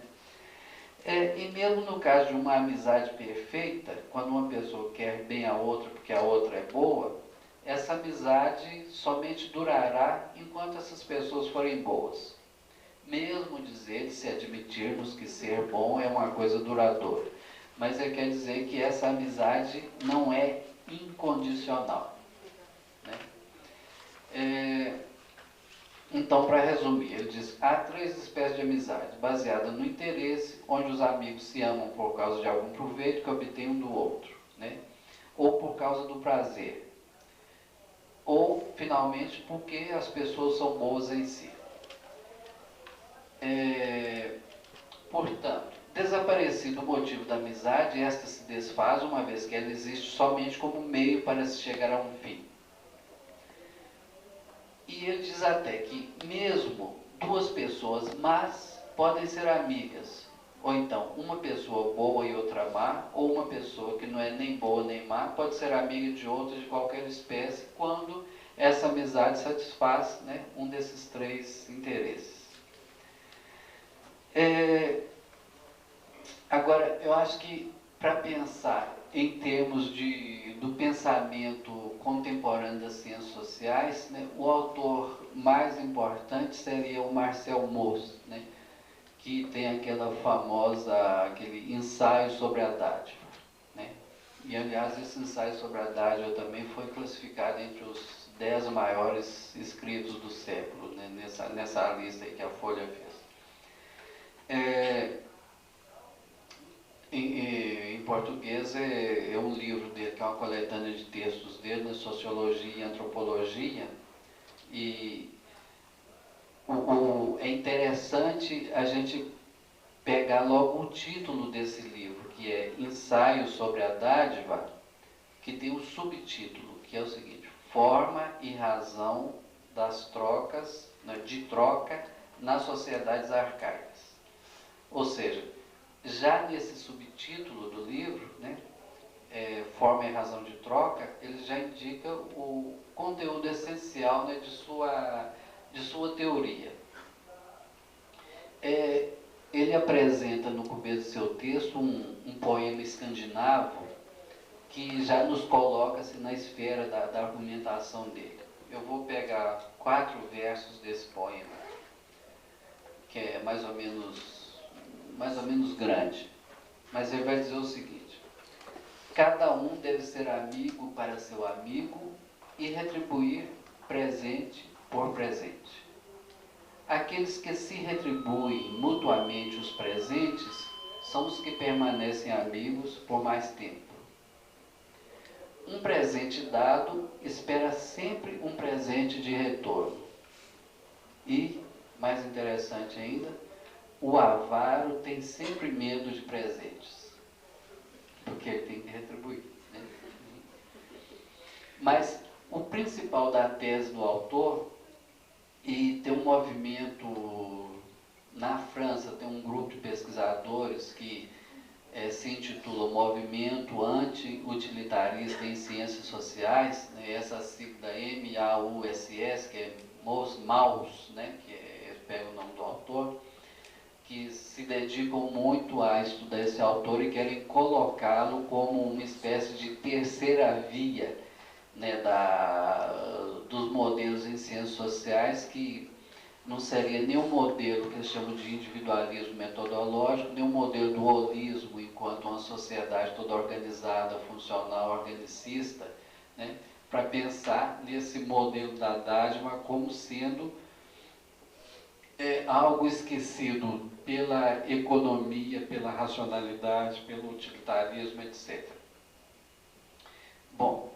E mesmo no caso de uma amizade perfeita, quando uma pessoa quer bem a outra porque a outra é boa, essa amizade somente durará enquanto essas pessoas forem boas. Mesmo dizer, se admitirmos que ser bom é uma coisa duradoura. Mas ele quer dizer que essa amizade não é incondicional, né? Então, para resumir, ele diz, há 3 espécies de amizade, baseada no interesse, onde os amigos se amam por causa de algum proveito que obtêm um do outro, né? Ou por causa do prazer, ou, finalmente, porque as pessoas são boas em si. Portanto, desaparecido o motivo da amizade, esta se desfaz uma vez que ela existe somente como meio para se chegar a um fim. E ele diz até que mesmo 2 pessoas más podem ser amigas, ou então uma pessoa boa e outra má, ou uma pessoa que não é nem boa nem má pode ser amiga de outra de qualquer espécie, quando essa amizade satisfaz, né, um desses 3 interesses. Agora, eu acho que para pensar em termos do pensamento contemporâneo das ciências sociais, né, o autor mais importante seria o Marcel Mauss, né, que tem aquele ensaio sobre a dádiva, né? E, aliás, esse ensaio sobre a dádiva também foi classificado entre os 10 maiores escritos do século, né, nessa lista aí que a Folha fez. Em português é um livro dele, que é uma coletânea de textos dele, na Sociologia e Antropologia, e é interessante a gente pegar logo o título desse livro, que é Ensaio sobre a Dádiva, que tem um subtítulo, que é o seguinte: Forma e razão das trocas, de troca nas sociedades arcaicas. Ou seja, já nesse subtítulo do livro, né, Forma e razão de troca, ele já indica o conteúdo essencial, né, de sua teoria. Ele apresenta no começo do seu texto um poema escandinavo que já nos coloca-se na esfera da argumentação dele. Eu vou pegar 4 versos desse poema, que é mais ou menos grande, mas ele vai dizer o seguinte: cada um deve ser amigo para seu amigo e retribuir presente por presente. Aqueles que se retribuem mutuamente os presentes são os que permanecem amigos por mais tempo. Um presente dado espera sempre um presente de retorno. E, mais interessante ainda, o avaro tem sempre medo de presentes, porque ele tem que retribuir, né? Mas o principal da tese do autor, e tem um movimento na França, tem um grupo de pesquisadores que se intitula Movimento Anti-Utilitarista em Ciências Sociais, né? Essa sigla MAUSS, que é Mauss, né? Que pega o nome do autor, que se dedicam muito a estudar esse autor e querem colocá-lo como uma espécie de terceira via, né, dos modelos em ciências sociais, que não seria nem um modelo que eles chamam de individualismo metodológico, nem um modelo do holismo enquanto uma sociedade toda organizada, funcional, organicista, né, para pensar nesse modelo da dádiva como sendo algo esquecido pela economia, pela racionalidade, pelo utilitarismo, etc. Bom,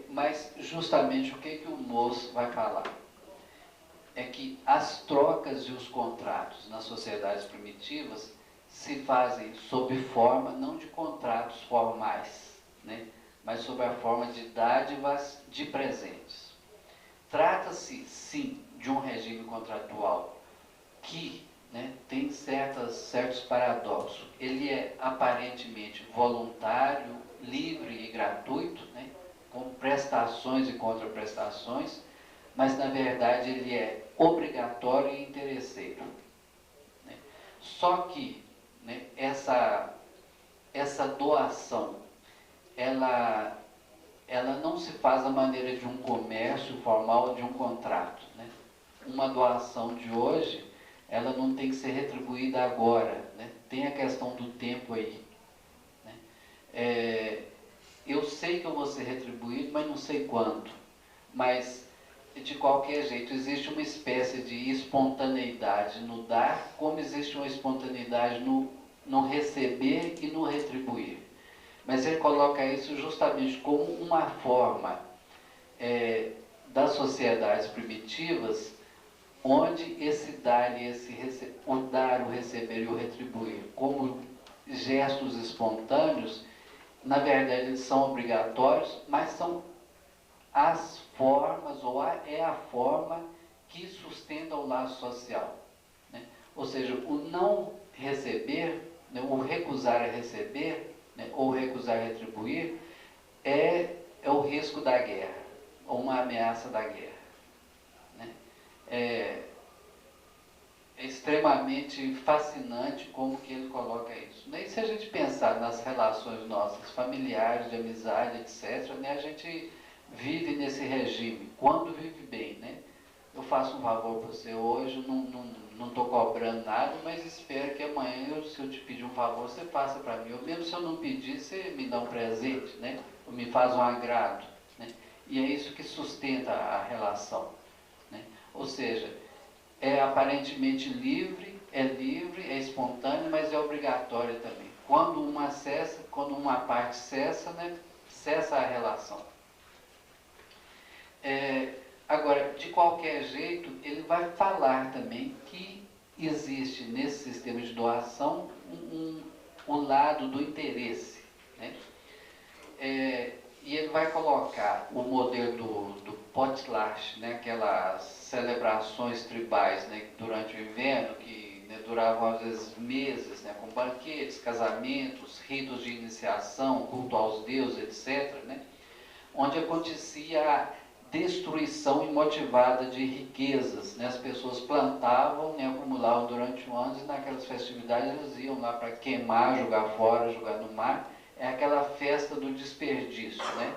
mas justamente o que o Moos vai falar? É que as trocas e os contratos nas sociedades primitivas se fazem sob forma, não de contratos formais, né, mas sob a forma de dádivas de presentes. Trata-se, sim, de um regime contratual que, né, tem certos paradoxos. Ele é aparentemente voluntário, livre e gratuito, né, com prestações e contraprestações, mas na verdade ele é obrigatório e interesseiro, né? Só que, né, essa doação, ela não se faz da maneira de um comércio formal ou de um contrato, né? Uma doação de hoje, ela não tem que ser retribuída agora, né? Tem a questão do tempo aí, né? Eu sei que eu vou ser retribuído, mas não sei quanto. Mas de qualquer jeito, existe uma espécie de espontaneidade no dar, como existe uma espontaneidade no receber e no retribuir. Mas ele coloca isso justamente como uma forma das sociedades primitivas, onde esse dar e o dar, o receber e o retribuir, como gestos espontâneos, na verdade eles são obrigatórios, mas são as formas, é a forma que sustenta o laço social, né? Ou seja, o não receber, né, o recusar a receber, né, ou recusar a retribuir, é o risco da guerra, ou uma ameaça da guerra, né? É extremamente fascinante como que ele coloca isso, né? E se a gente pensar nas relações nossas, familiares, de amizade, etc., né, a gente vive nesse regime, quando vive bem, né? Eu faço um favor para você hoje, não estou cobrando nada, mas espero que amanhã, se eu te pedir um favor, você faça para mim. Ou mesmo se eu não pedir, você me dá um presente, né? Ou me faz um agrado, né? E é isso que sustenta a relação, né? Ou seja, é aparentemente livre, é espontâneo, mas é obrigatório também. Quando uma parte cessa, né, cessa a relação. Agora, de qualquer jeito, ele vai falar também que existe nesse sistema de doação um lado do interesse, né? E ele vai colocar o modelo do potlatch, né, aquelas celebrações tribais, né, durante o inverno, que, né, duravam às vezes meses, né, com banquetes, casamentos, ritos de iniciação, culto aos deuses, etc., né, onde acontecia a destruição imotivada de riquezas, né? As pessoas plantavam, né, acumulavam durante o ano, e naquelas festividades eles iam lá para queimar, jogar fora, jogar no mar. É aquela festa do desperdício, né?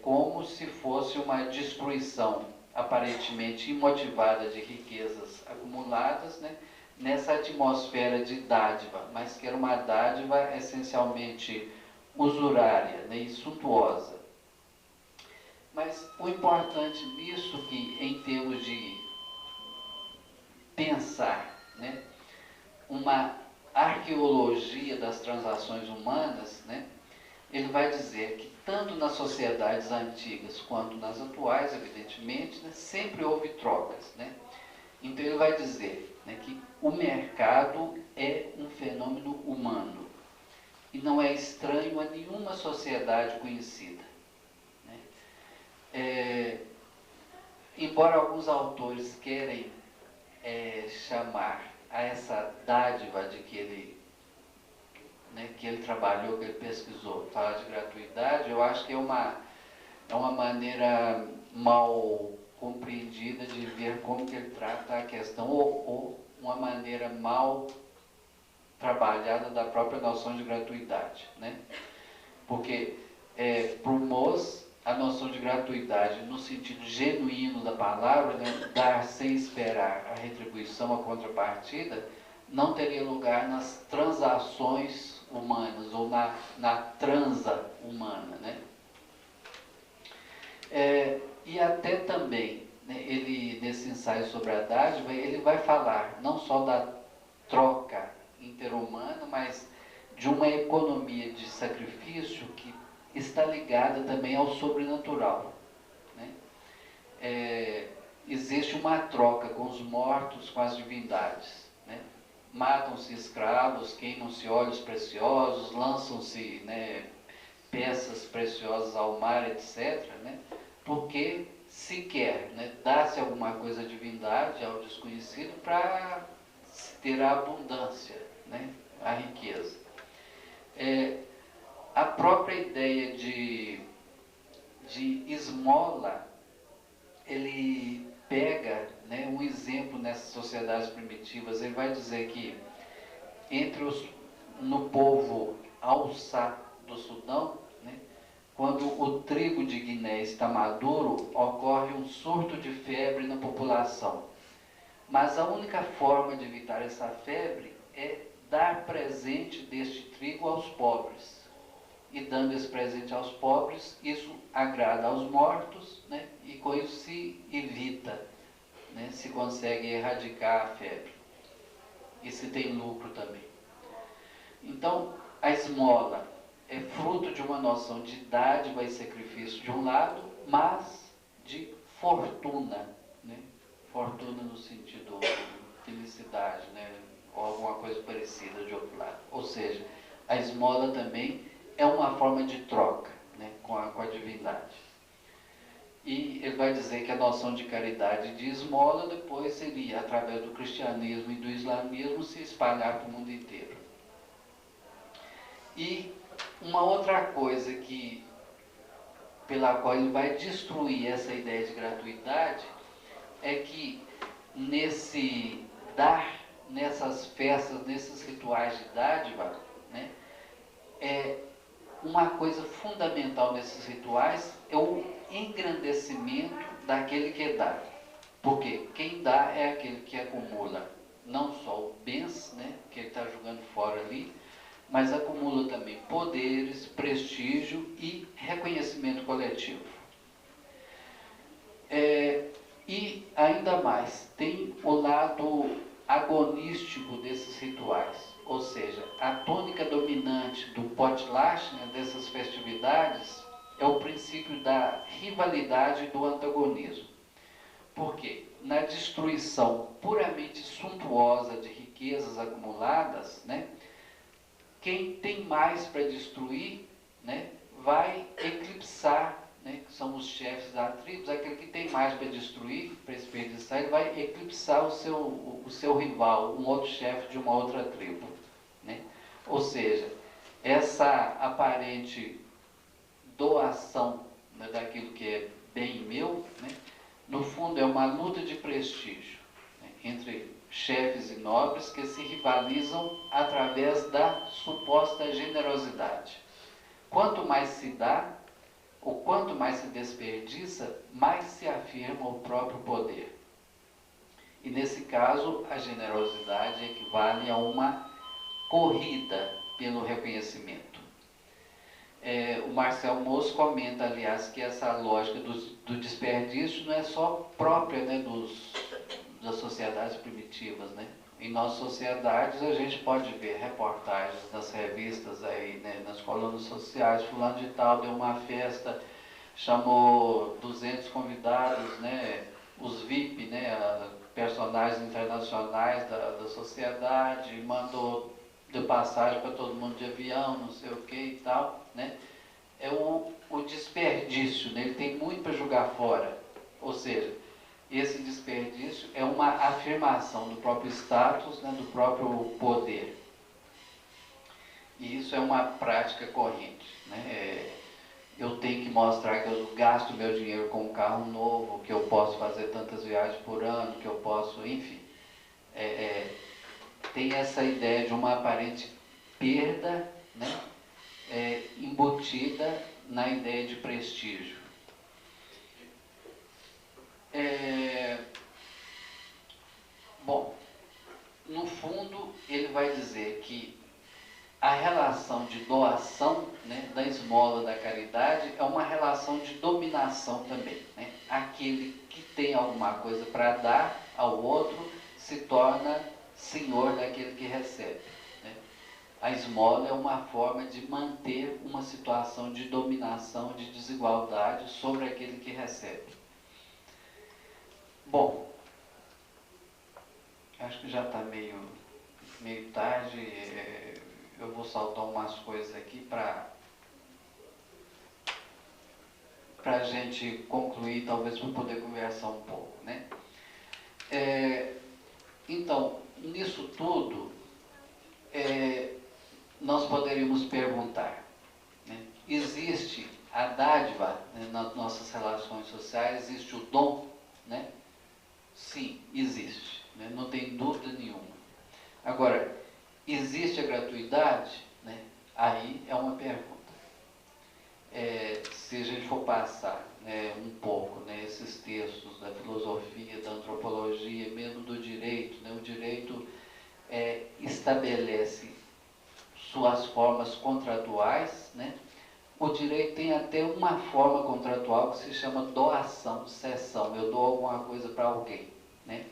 Como se fosse uma destruição aparentemente imotivada de riquezas acumuladas, né, nessa atmosfera de dádiva, mas que era uma dádiva essencialmente usurária, né, e suntuosa. Mas o importante nisso que, em termos de pensar, né, uma arqueologia das transações humanas, né, ele vai dizer que tanto nas sociedades antigas quanto nas atuais, evidentemente, né, sempre houve trocas, né? Então ele vai dizer, né, que o mercado é um fenômeno humano e não é estranho a nenhuma sociedade conhecida, né? Embora alguns autores querem chamar a essa dádiva de que ele trabalhou, que ele pesquisou, falar de gratuidade, eu acho que é uma maneira mal compreendida de ver como que ele trata a questão, ou uma maneira mal trabalhada da própria noção de gratuidade, né? Porque, para o Moz, a noção de gratuidade, no sentido genuíno da palavra, né, dar sem esperar a retribuição, a contrapartida, não teria lugar nas transações humanas, ou na transa humana, né? E até também, né, ele, nesse ensaio sobre a dádiva, ele vai falar não só da troca interhumana, mas de uma economia de sacrifício que está ligada também ao sobrenatural, né? Existe uma troca com os mortos, com as divindades, né? Matam-se escravos, queimam-se óleos preciosos, lançam-se, né, peças preciosas ao mar, etc., né? Porque se quer, né, dar-se alguma coisa à divindade, ao desconhecido, para ter a abundância, né, a riqueza. A própria ideia de esmola, ele pega, né, um exemplo nessas sociedades primitivas. Ele vai dizer que no povo Hausa do Sudão, né, quando o trigo de Guiné está maduro, ocorre um surto de febre na população. Mas a única forma de evitar essa febre é dar presente deste trigo aos pobres. E dando esse presente aos pobres, isso agrada aos mortos, né? E com isso se evita, né? Se consegue erradicar a febre. E se tem lucro também. Então, a esmola é fruto de uma noção de dádiva e sacrifício de um lado, mas de fortuna, né? Fortuna no sentido de felicidade, né? Ou alguma coisa parecida de outro lado. Ou seja, a esmola também é uma forma de troca, né, com a divindade. E ele vai dizer que a noção de caridade e de esmola depois seria, através do cristianismo e do islamismo, se espalhar para o mundo inteiro. E uma outra coisa pela qual ele vai destruir essa ideia de gratuidade é que nessas festas, nesses rituais de dádiva, né, uma coisa fundamental nesses rituais é o engrandecimento daquele que dá. Porque quem dá é aquele que acumula não só o bens, né, que ele está jogando fora ali, mas acumula também poderes, prestígio e reconhecimento coletivo. E ainda mais, tem o lado agonístico desses rituais. Ou seja, a tônica dominante do potlatch, né, dessas festividades, é o princípio da rivalidade e do antagonismo. Por quê? Na destruição puramente suntuosa de riquezas acumuladas, né, quem tem mais para destruir, né, vai eclipsar, né, que são os chefes das tribos, aquele que tem mais para destruir, para desperdiçar, ele vai eclipsar o seu rival, um outro chefe de uma outra tribo, né? Ou seja, essa aparente doação, né, daquilo que é bem meu, né, no fundo é uma luta de prestígio, né, entre chefes e nobres que se rivalizam através da suposta generosidade. Quanto mais se dá, ou quanto mais se desperdiça, mais se afirma o próprio poder. E nesse caso, a generosidade equivale a uma corrida pelo reconhecimento. O Marcel Mauss comenta, aliás, que essa lógica do desperdício não é só própria, né, das sociedades primitivas, né? Em nossas sociedades a gente pode ver reportagens nas revistas aí, né, nas colunas sociais, fulano de tal deu uma festa, chamou 200 convidados, né, os VIP, né, personagens internacionais da sociedade, mandou de passagem para todo mundo de avião, não sei o que e tal, né? É o desperdício, né? Ele tem muito para jogar fora, ou seja, esse desperdício é uma afirmação do próprio status, né, do próprio poder. E isso é uma prática corrente, né? eu tenho que mostrar que eu gasto meu dinheiro com um carro novo, que eu posso fazer tantas viagens por ano, que eu posso, enfim. Tem essa ideia de uma aparente perda, né, embutida na ideia de prestígio. Bom, no fundo, ele vai dizer que a relação de doação, né, da esmola, da caridade, é uma relação de dominação também, né? Aquele que tem alguma coisa para dar ao outro se torna senhor daquele que recebe, né? A esmola é uma forma de manter uma situação de dominação, de desigualdade sobre aquele que recebe. Bom, acho que já está meio tarde. Eu vou saltar umas coisas aqui para a gente concluir, talvez para poder conversar um pouco, né? Então, nisso tudo, nós poderíamos perguntar, né? Existe a dádiva, né, nas nossas relações sociais, existe o dom, né? Sim, existe, né? Não tem dúvida nenhuma. Agora, existe a gratuidade, né? Aí é uma pergunta. Se a gente for passar, né, um pouco, né, esses textos da filosofia, da antropologia, mesmo do direito, né? O direito estabelece suas formas contratuais, né? O direito tem até uma forma contratual que se chama doação, cessão. Eu dou alguma coisa para alguém, né?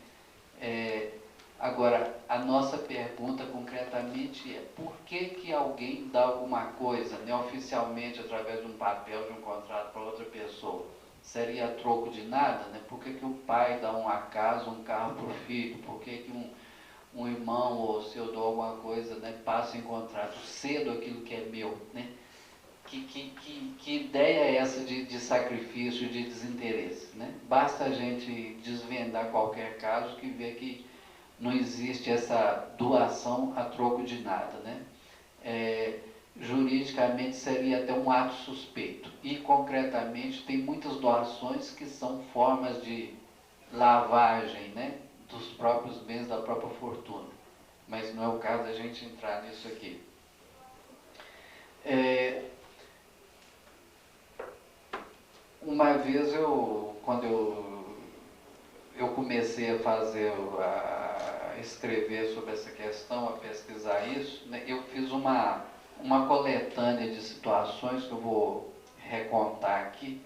Agora, a nossa pergunta concretamente é: por que alguém dá alguma coisa, né, oficialmente, através de um papel, de um contrato, para outra pessoa? Seria a troco de nada, né? Por que o pai dá uma casa, um carro para o filho? Por que um irmão, ou se eu dou alguma coisa, né, passa em contrato, cedo aquilo que é meu, né? Que ideia é essa de sacrifício, de desinteresse, né? Basta a gente desvendar qualquer caso que vê que não existe essa doação a troco de nada, né? Juridicamente seria até um ato suspeito. E concretamente tem muitas doações que são formas de lavagem, né, dos próprios bens, da própria fortuna. Mas não é o caso da gente entrar nisso aqui. Uma vez quando eu comecei a escrever sobre essa questão, a pesquisar isso, né, eu fiz uma coletânea de situações que eu vou recontar aqui,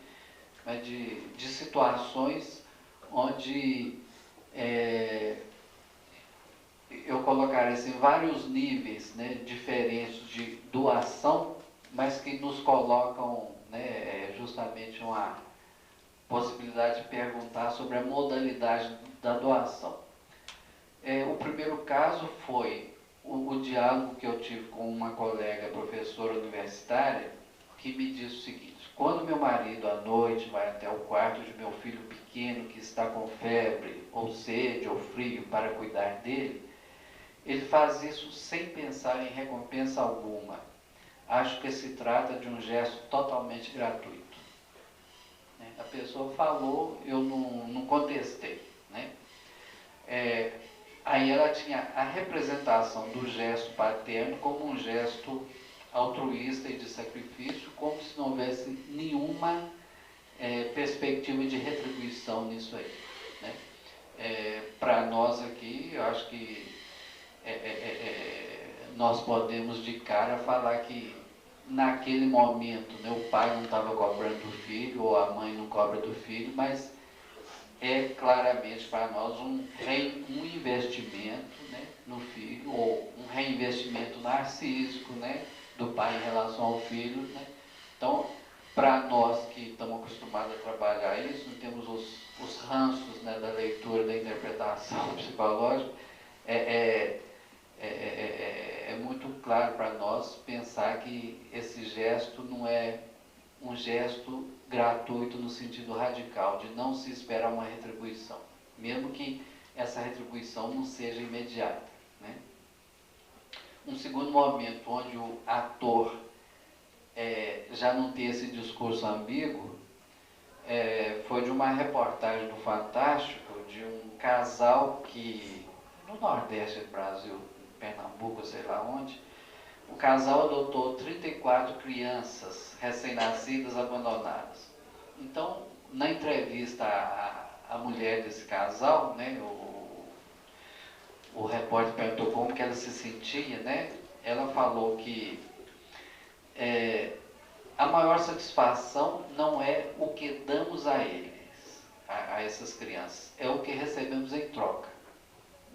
né, de situações onde eu colocaria assim, vários níveis, né, diferentes de doação, mas que nos colocam, né, justamente uma possibilidade de perguntar sobre a modalidade da doação. O primeiro caso foi o diálogo que eu tive com uma colega professora universitária, que me disse o seguinte: quando meu marido à noite vai até o quarto de meu filho pequeno que está com febre, ou sede, ou frio, para cuidar dele, ele faz isso sem pensar em recompensa alguma. Acho que se trata de um gesto totalmente gratuito. A pessoa falou, eu não contestei, né? Aí ela tinha a representação do gesto paterno como um gesto altruísta e de sacrifício, como se não houvesse nenhuma perspectiva de retribuição nisso aí, né? Para nós aqui, eu acho que nós podemos de cara falar que naquele momento, né, o pai não estava cobrando do filho, ou a mãe não cobra do filho, mas é claramente para nós um investimento, né, no filho, ou um reinvestimento narcísico, né, do pai em relação ao filho, né? Então, para nós que estamos acostumados a trabalhar isso, não temos os ranços, né, da leitura, da interpretação psicológica, é muito claro para nós pensar que esse gesto não é um gesto gratuito no sentido radical, de não se esperar uma retribuição, mesmo que essa retribuição não seja imediata, né? Um segundo momento onde o ator já não ter esse discurso ambíguo, foi de uma reportagem do Fantástico de um casal que, no Nordeste do Brasil, em Pernambuco, sei lá onde, o casal adotou 34 crianças recém-nascidas abandonadas. Então, na entrevista à mulher desse casal, né, o repórter perguntou como que ela se sentia, né? Ela falou que a maior satisfação não é o que damos a eles, a essas crianças, é o que recebemos em troca.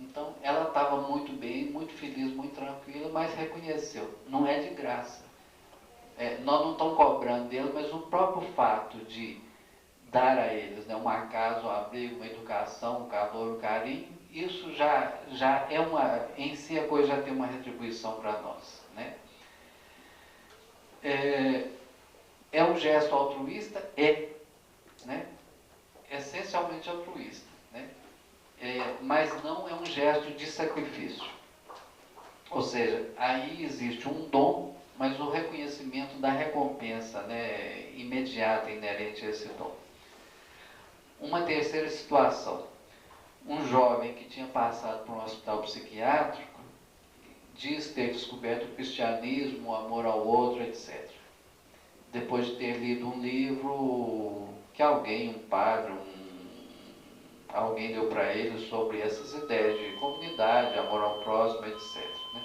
Então, ela estava muito bem, muito feliz, muito tranquila, mas reconheceu, não é de graça. Nós não estamos cobrando deles, mas o próprio fato de dar a eles, né, uma casa, um abrigo, uma educação, um calor, um carinho, isso já é em si a coisa já tem uma retribuição para nós, né? É um gesto altruísta? Né? Essencialmente altruísta, né? Mas não é um gesto de sacrifício. Ou seja, aí existe um dom, mas o reconhecimento da recompensa, né, imediata, inerente a esse dom. Uma terceira situação. Um jovem que tinha passado por um hospital psiquiátrico diz ter descoberto o cristianismo, o amor ao outro, etc. Depois de ter lido um livro que alguém, um padre, alguém deu para ele sobre essas ideias de comunidade, amor ao próximo, etc. Né?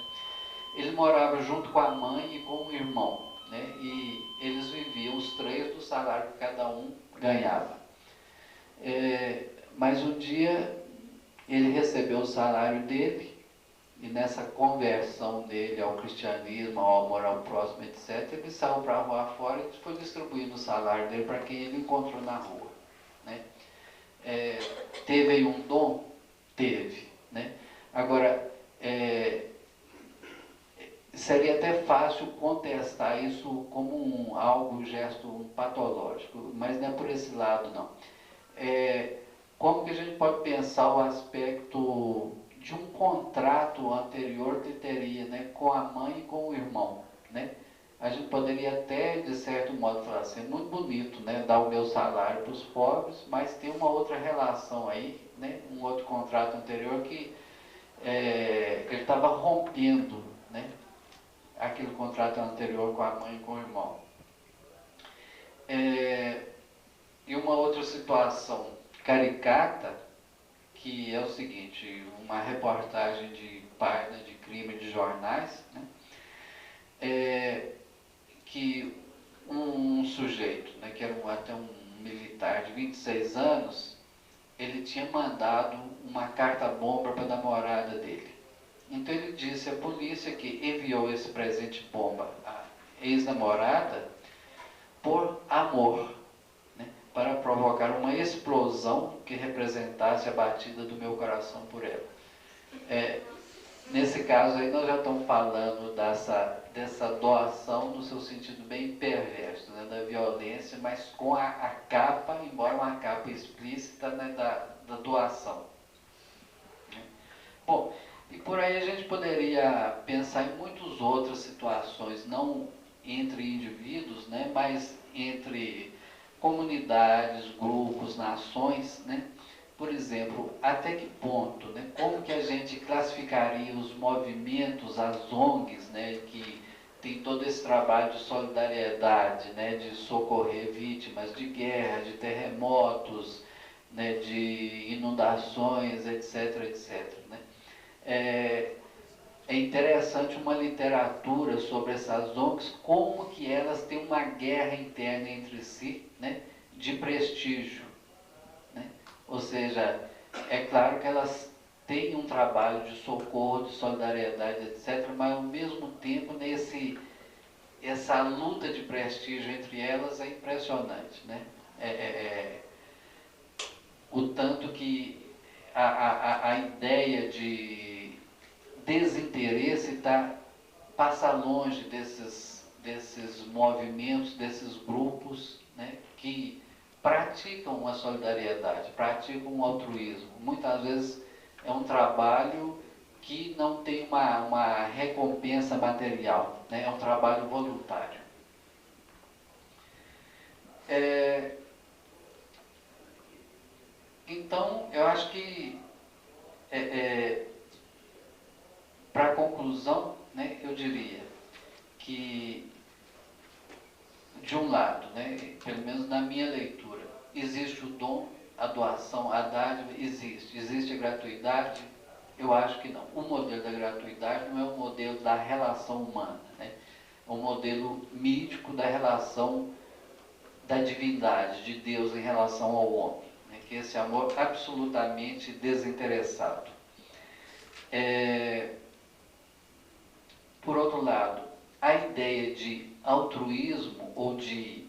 Ele morava junto com a mãe e com o irmão, né? E eles viviam os três do salário que cada um ganhava. Mas um dia ele recebeu o salário dele e nessa conversão dele ao cristianismo, ao amor ao próximo, etc., ele saiu para a rua fora e foi distribuindo o salário dele para quem ele encontrou na rua, né? Teve aí um dom? Teve, né? Agora, seria até fácil contestar isso como um gesto patológico, mas não é por esse lado, não. Como que a gente pode pensar o aspecto de um contrato anterior que teria, né, com a mãe e com o irmão, né? A gente poderia até, de certo modo, falar assim, é muito bonito, né, dar o meu salário para os pobres, mas tem uma outra relação aí, né, um outro contrato anterior que ele estava rompendo, né, aquele contrato anterior com a mãe e com o irmão. E uma outra situação caricata, que é o seguinte, uma reportagem de página de crime de jornais, né, que um sujeito, né, que era até um militar de 26 anos, ele tinha mandado uma carta-bomba para a namorada dele. Então ele disse à polícia que enviou esse presente-bomba à ex-namorada por amor, né, para provocar uma explosão que representasse a batida do meu coração por ela. Nesse caso aí nós já estamos falando dessa doação no seu sentido bem perverso, né, da violência, mas com a capa, embora uma capa explícita, né, da doação. Bom, e por aí a gente poderia pensar em muitas outras situações, não entre indivíduos, né, mas entre comunidades, grupos, nações, né? Por exemplo, até que ponto, né, como que a gente classificaria os movimentos, as ONGs, né, que tem todo esse trabalho de solidariedade, né, de socorrer vítimas de guerra, de terremotos, né, de inundações, etc, etc, né? É interessante uma literatura sobre essas ONGs, como que elas têm uma guerra interna entre si, né, de prestígio, né? Ou seja, é claro que elas têm um trabalho de socorro, de solidariedade, etc., mas ao mesmo tempo essa luta de prestígio entre elas é impressionante, né? O tanto que a ideia de desinteresse passa longe desses movimentos, desses grupos, né, que praticam a solidariedade, praticam o altruísmo. Muitas vezes é um trabalho que não tem uma recompensa material, né, é um trabalho voluntário. Então, eu acho que, para a conclusão, né, eu diria que, de um lado, né, pelo menos na minha leitura, existe o dom, a doação, a dádiva, existe a gratuidade. Eu acho que não. O modelo da gratuidade não é o modelo da relação humana, né? É um modelo mítico da relação da divindade, de Deus em relação ao homem, né? Que é esse amor absolutamente desinteressado. Por outro lado, a ideia de altruísmo ou de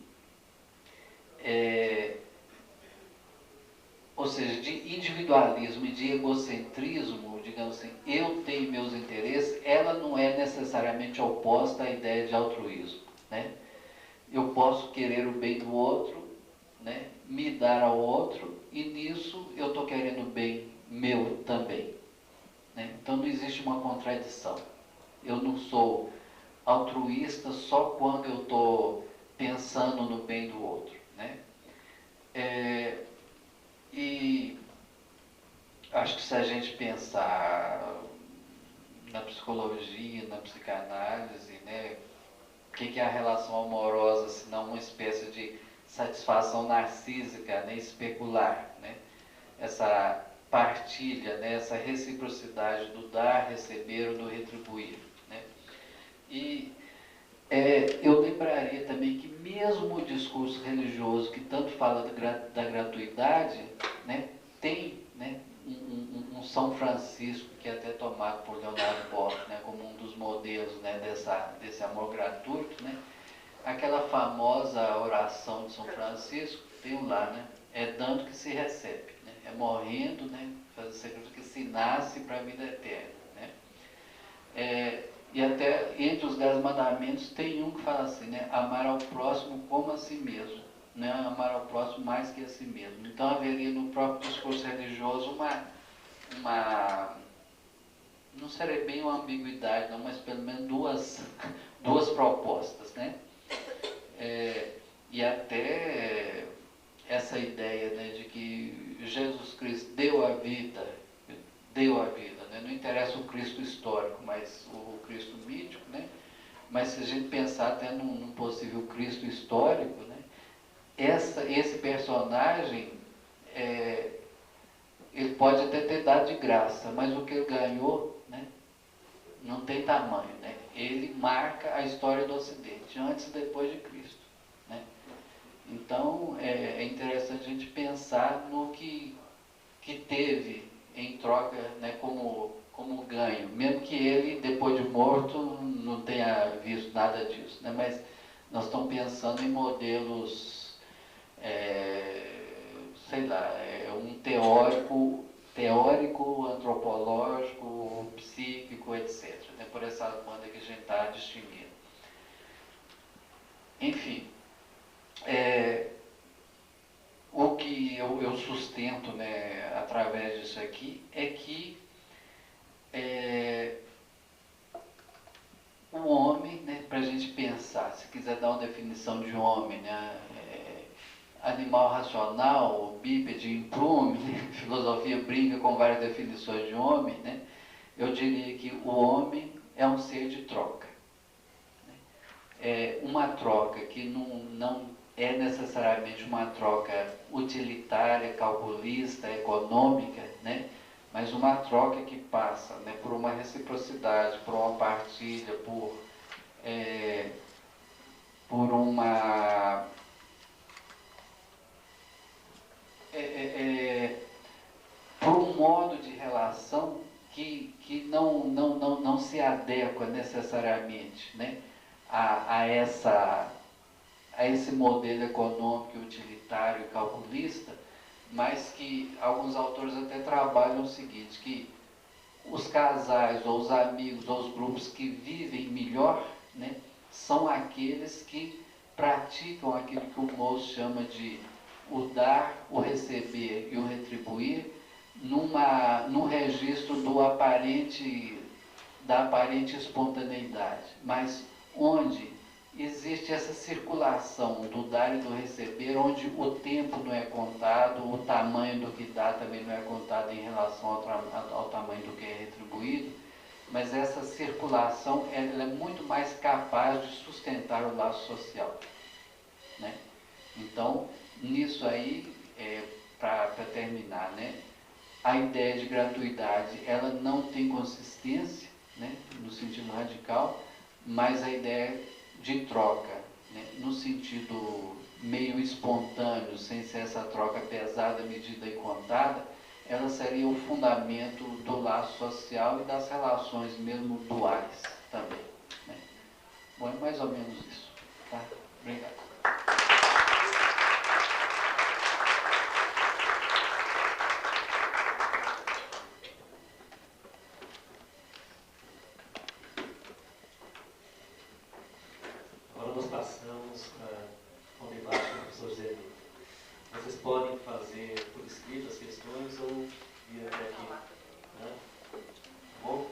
ou seja, de individualismo e de egocentrismo, digamos assim, eu tenho meus interesses, ela não é necessariamente oposta à ideia de altruísmo, né? Eu posso querer o bem do outro, né? Me dar ao outro, e nisso eu estou querendo o bem meu também, né? Então não existe uma contradição. Eu não sou altruísta só quando eu estou pensando no bem do outro, né? E acho que se a gente pensar na psicologia, na psicanálise, né, o que é a relação amorosa, se não uma espécie de satisfação narcísica, né, especular, né? Essa partilha, né, essa reciprocidade do dar, receber ou do retribuir, né? E eu lembraria também que mesmo o discurso religioso que tanto fala da gratuidade, né, tem, né, um São Francisco, que é até tomado por Leonardo Boff, né, como um dos modelos, né, desse amor gratuito, né? Aquela famosa oração de São Francisco, tem um lá, né? É dando que se recebe, né? É morrendo, né? Fazer sacrifício que se nasce para a vida eterna, né? E até entre os 10 mandamentos tem um que fala assim, né? Amar ao próximo como a si mesmo, né? Amar ao próximo mais que a si mesmo. Então haveria no próprio discurso religioso uma não seria bem uma ambiguidade, não, mas pelo menos duas propostas, né? E até essa ideia, né, de que Jesus Cristo deu a vida, né? Não interessa o Cristo histórico, mas o Cristo mítico, né? Mas se a gente pensar até num possível Cristo histórico, né? Esse personagem, ele pode até ter dado de graça, mas o que ele ganhou, né, não tem tamanho, né? Ele marca a história do Ocidente, antes e depois de Cristo, né? Então, é interessante a gente pensar no que teve em troca, né, como ganho, mesmo que ele, depois de morto, não tenha visto nada disso, né? Mas nós estamos pensando em modelos, sei lá, um teórico, antropológico, psíquico, etc., né? Por essa banda que a gente está distinguindo. Enfim, o que eu sustento, né, através disso aqui é que o homem, né, para a gente pensar, se quiser dar uma definição de homem, né, animal racional, bípede, implume, né, filosofia brinca com várias definições de homem, né, eu diria que o homem é um ser de troca. É uma troca que não é necessariamente uma troca utilitária, calculista, econômica, né? Mas uma troca que passa, né, por uma reciprocidade, por uma partilha, por um modo de relação que não se adequa necessariamente, né, a esse modelo econômico, utilitário e calculista, mas que alguns autores até trabalham o seguinte, que os casais, ou os amigos, ou os grupos que vivem melhor, né, são aqueles que praticam aquilo que o Mauss chama de o dar, o receber e o retribuir, num registro da aparente espontaneidade, mas onde existe essa circulação do dar e do receber, onde o tempo não é contado, o tamanho do que dá também não é contado em relação ao tamanho do que é retribuído, mas essa circulação ela é muito mais capaz de sustentar o laço social, né? Então, nisso aí, para terminar, né, a ideia de gratuidade ela não tem consistência, né, no sentido radical, mas a ideia de troca, né, no sentido meio espontâneo, sem ser essa troca pesada, medida e contada, ela seria o fundamento do laço social e das relações mesmo duais também, né? Bom, é mais ou menos isso. Tá? Obrigado. Agora nós passamos ao debate com o professor José Emílio. Vocês podem fazer por escrito as questões ou vir até aqui. Né? Tá bom?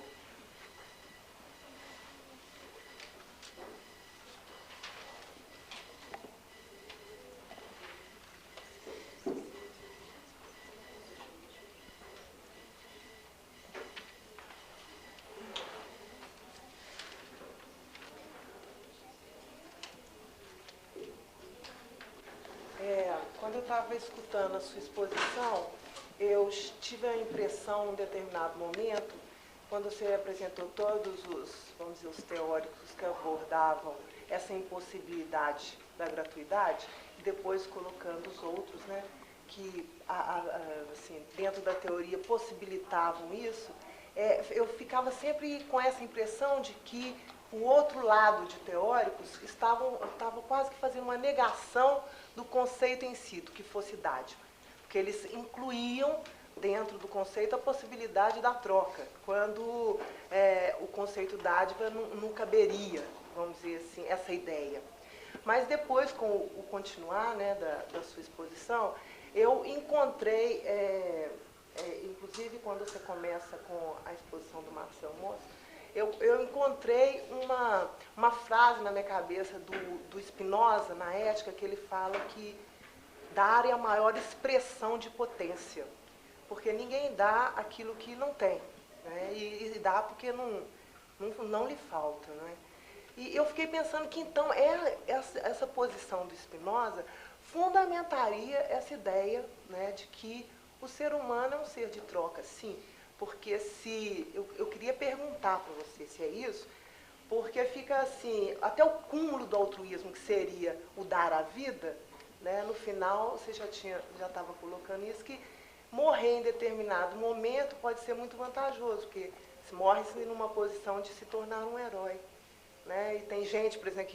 Quando eu estava escutando a sua exposição, eu tive a impressão, em um determinado momento, quando você apresentou todos os, vamos dizer, os teóricos que abordavam essa impossibilidade da gratuidade, e depois colocando os outros, né, que assim, dentro da teoria possibilitavam isso, eu ficava sempre com essa impressão de que o outro lado de teóricos estavam quase que fazendo uma negação do conceito em si, do que fosse dádiva. Porque eles incluíam dentro do conceito a possibilidade da troca, quando o conceito dádiva não caberia, vamos dizer assim, essa ideia. Mas depois, com o continuar, né, da sua exposição, eu encontrei, inclusive quando você começa com a exposição do Marcel Moça, eu encontrei uma frase na minha cabeça do Spinoza, na Ética, que ele fala que dar é a maior expressão de potência, porque ninguém dá aquilo que não tem, né? E dá porque não lhe falta, né? E eu fiquei pensando que, então, essa posição do Spinoza fundamentaria essa ideia, né, de que o ser humano é um ser de troca, sim. Porque eu queria perguntar para você se é isso, porque fica assim, até o cúmulo do altruísmo, que seria o dar a vida, né, no final você já estava colocando isso, que morrer em determinado momento pode ser muito vantajoso, porque se morre-se numa posição de se tornar um herói, né? E tem gente, por exemplo,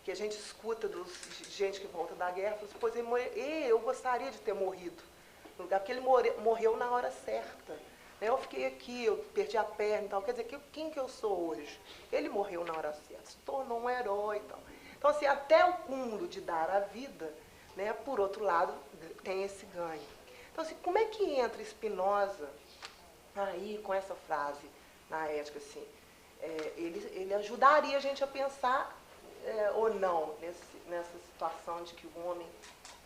que a gente escuta de gente que volta da guerra, fala assim, pois eu gostaria de ter morrido no lugar, porque ele morreu na hora certa. Eu fiquei aqui, eu perdi a perna e tal. Quer dizer, quem que eu sou hoje? Ele morreu na hora certa, se tornou um herói e tal. Então, assim, até o cúmulo de dar a vida, né, por outro lado, tem esse ganho. Então, assim, como é que entra Spinoza aí com essa frase na Ética, assim? Ele ajudaria a gente a pensar ou não nessa situação de que o homem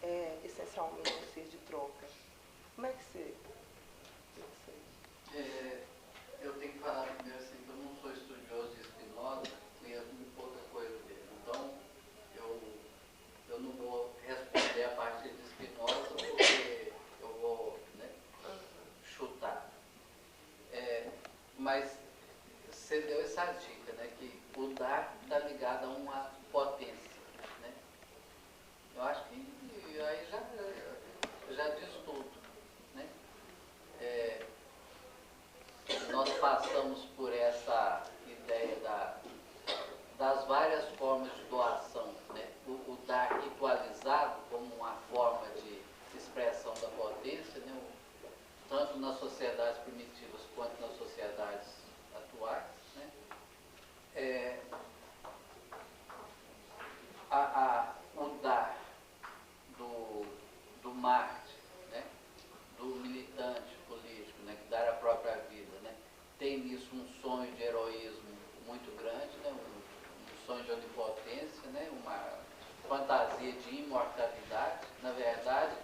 é essencialmente um ser de troca. Como é que você... Eu tenho que falar primeiro assim, que eu não sou estudioso de Spinoza, conheço muito pouca coisa dele. Então, eu não vou responder a partir de Spinoza, porque eu vou, né, chutar. Mas você deu essa dica, né, que o dar está ligado a uma potência, né? Eu acho que aí já diz tudo, né? Nós passamos por essa ideia das várias formas de doação, né? O dar ritualizado como uma forma de expressão da potência, né? Tanto nas sociedades primitivas quanto nas sociedades atuais, né? O dar do mártir, né? Do militante político, né? Que dar a própria vida, né? Tem nisso um sonho de heroísmo muito grande, né? Um sonho de onipotência, né? Uma fantasia de imortalidade. Na verdade,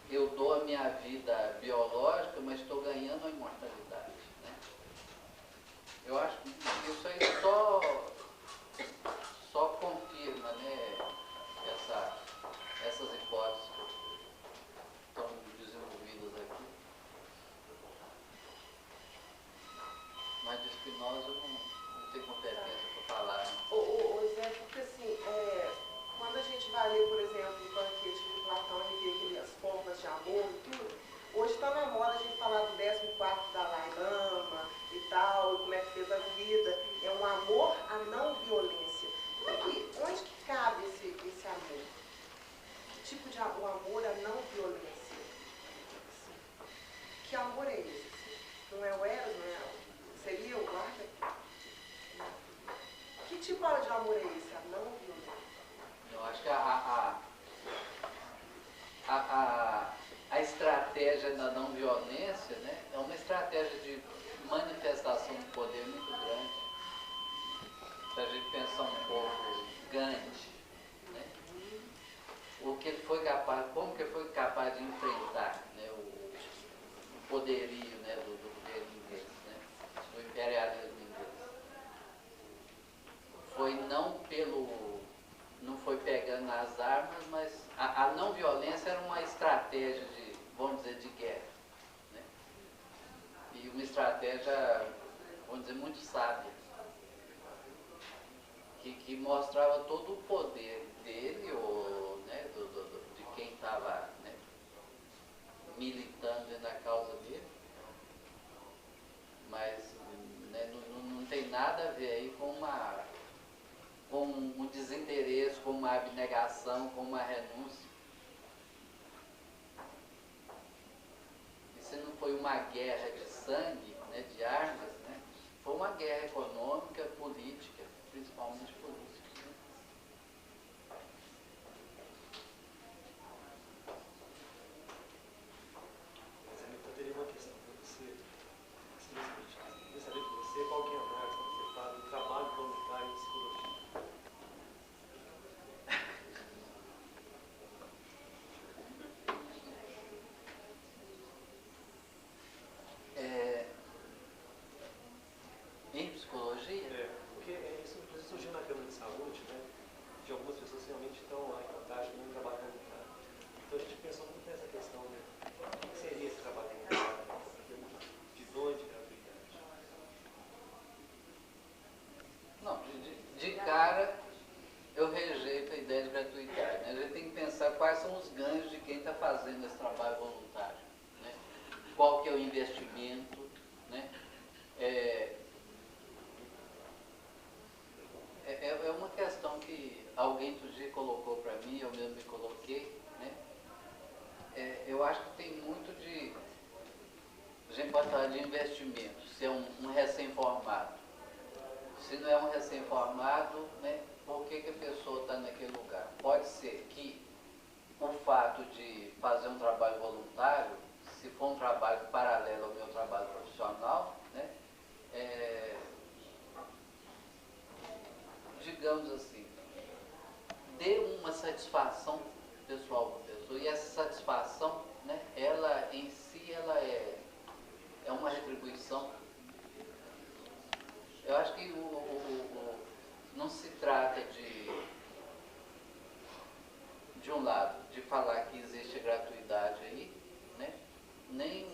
eu dou a minha vida biológica, mas estou ganhando a imortalidade, né? Eu acho que isso aí só confirma, né, essas hipóteses que estão desenvolvidas aqui. Mas de Spinoza eu não tenho competência para falar. Né? Zé, porque assim, quando a gente vai ler, por exemplo, o Banquete de Platão e vê as formas de amor e tudo, hoje está na moda a gente falar do 14º Dalai Lama e tal, e como é que fez a vida. É um amor à não violência. Onde que cabe esse amor? Que tipo de o amor à não violência? Que amor é esse? Não é o Eros, não é? Seria o guarda? Que tipo de amor é esse? A não violência? Eu acho que a estratégia da não violência, né, é uma estratégia de manifestação de poder muito grande. Se a gente pensar um pouco Gandhi, né, como que ele foi capaz de enfrentar, né, o poderio, né, do governo inglês, né, do imperialismo inglês. Não foi pegando nas armas, mas a não violência era uma estratégia vamos dizer, de guerra, né? E uma estratégia, vamos dizer, muito sábia, que mostrava todo o poder dele, né, de quem estava, né, militando dentro da causa dele, mas, né, não tem nada a ver aí com um desinteresse, com uma abnegação, com uma renúncia. Isso não foi uma guerra de sangue, né, de armas, né? Foi uma guerra econômica, política, principalmente política. Mas eu teria uma questão para você, simplesmente. Eu queria saber de você qual que é a análise que você faz do trabalho voluntário em psicologia. Em psicologia? Porque isso inclusive surgiu na Câmara de Saúde, né? De algumas pessoas que realmente estão lá em contato com o trabalho voluntário. Então a gente pensou muito nessa questão, né? O que seria esse trabalho voluntário? De dor de gratuidade? Não, de cara eu rejeito a ideia de gratuidade, né? A gente tem que pensar quais são os ganhos de quem está fazendo esse trabalho voluntário, né? Qual que é o investimento, né? É uma questão que alguém outro dia colocou para mim, eu mesmo me coloquei, né? Eu acho que tem muito a gente pode falar de investimento, se é um recém-formado. Se não é um recém-formado, né, por que a pessoa está naquele lugar? Pode ser que o fato de fazer um trabalho voluntário, se for um trabalho paralelo ao meu trabalho profissional, né, digamos assim, dê uma satisfação pessoal para a pessoa. E essa satisfação, né, ela em si ela é uma retribuição. Eu acho que não se trata de um lado, de falar que existe gratuidade aí, né? Nem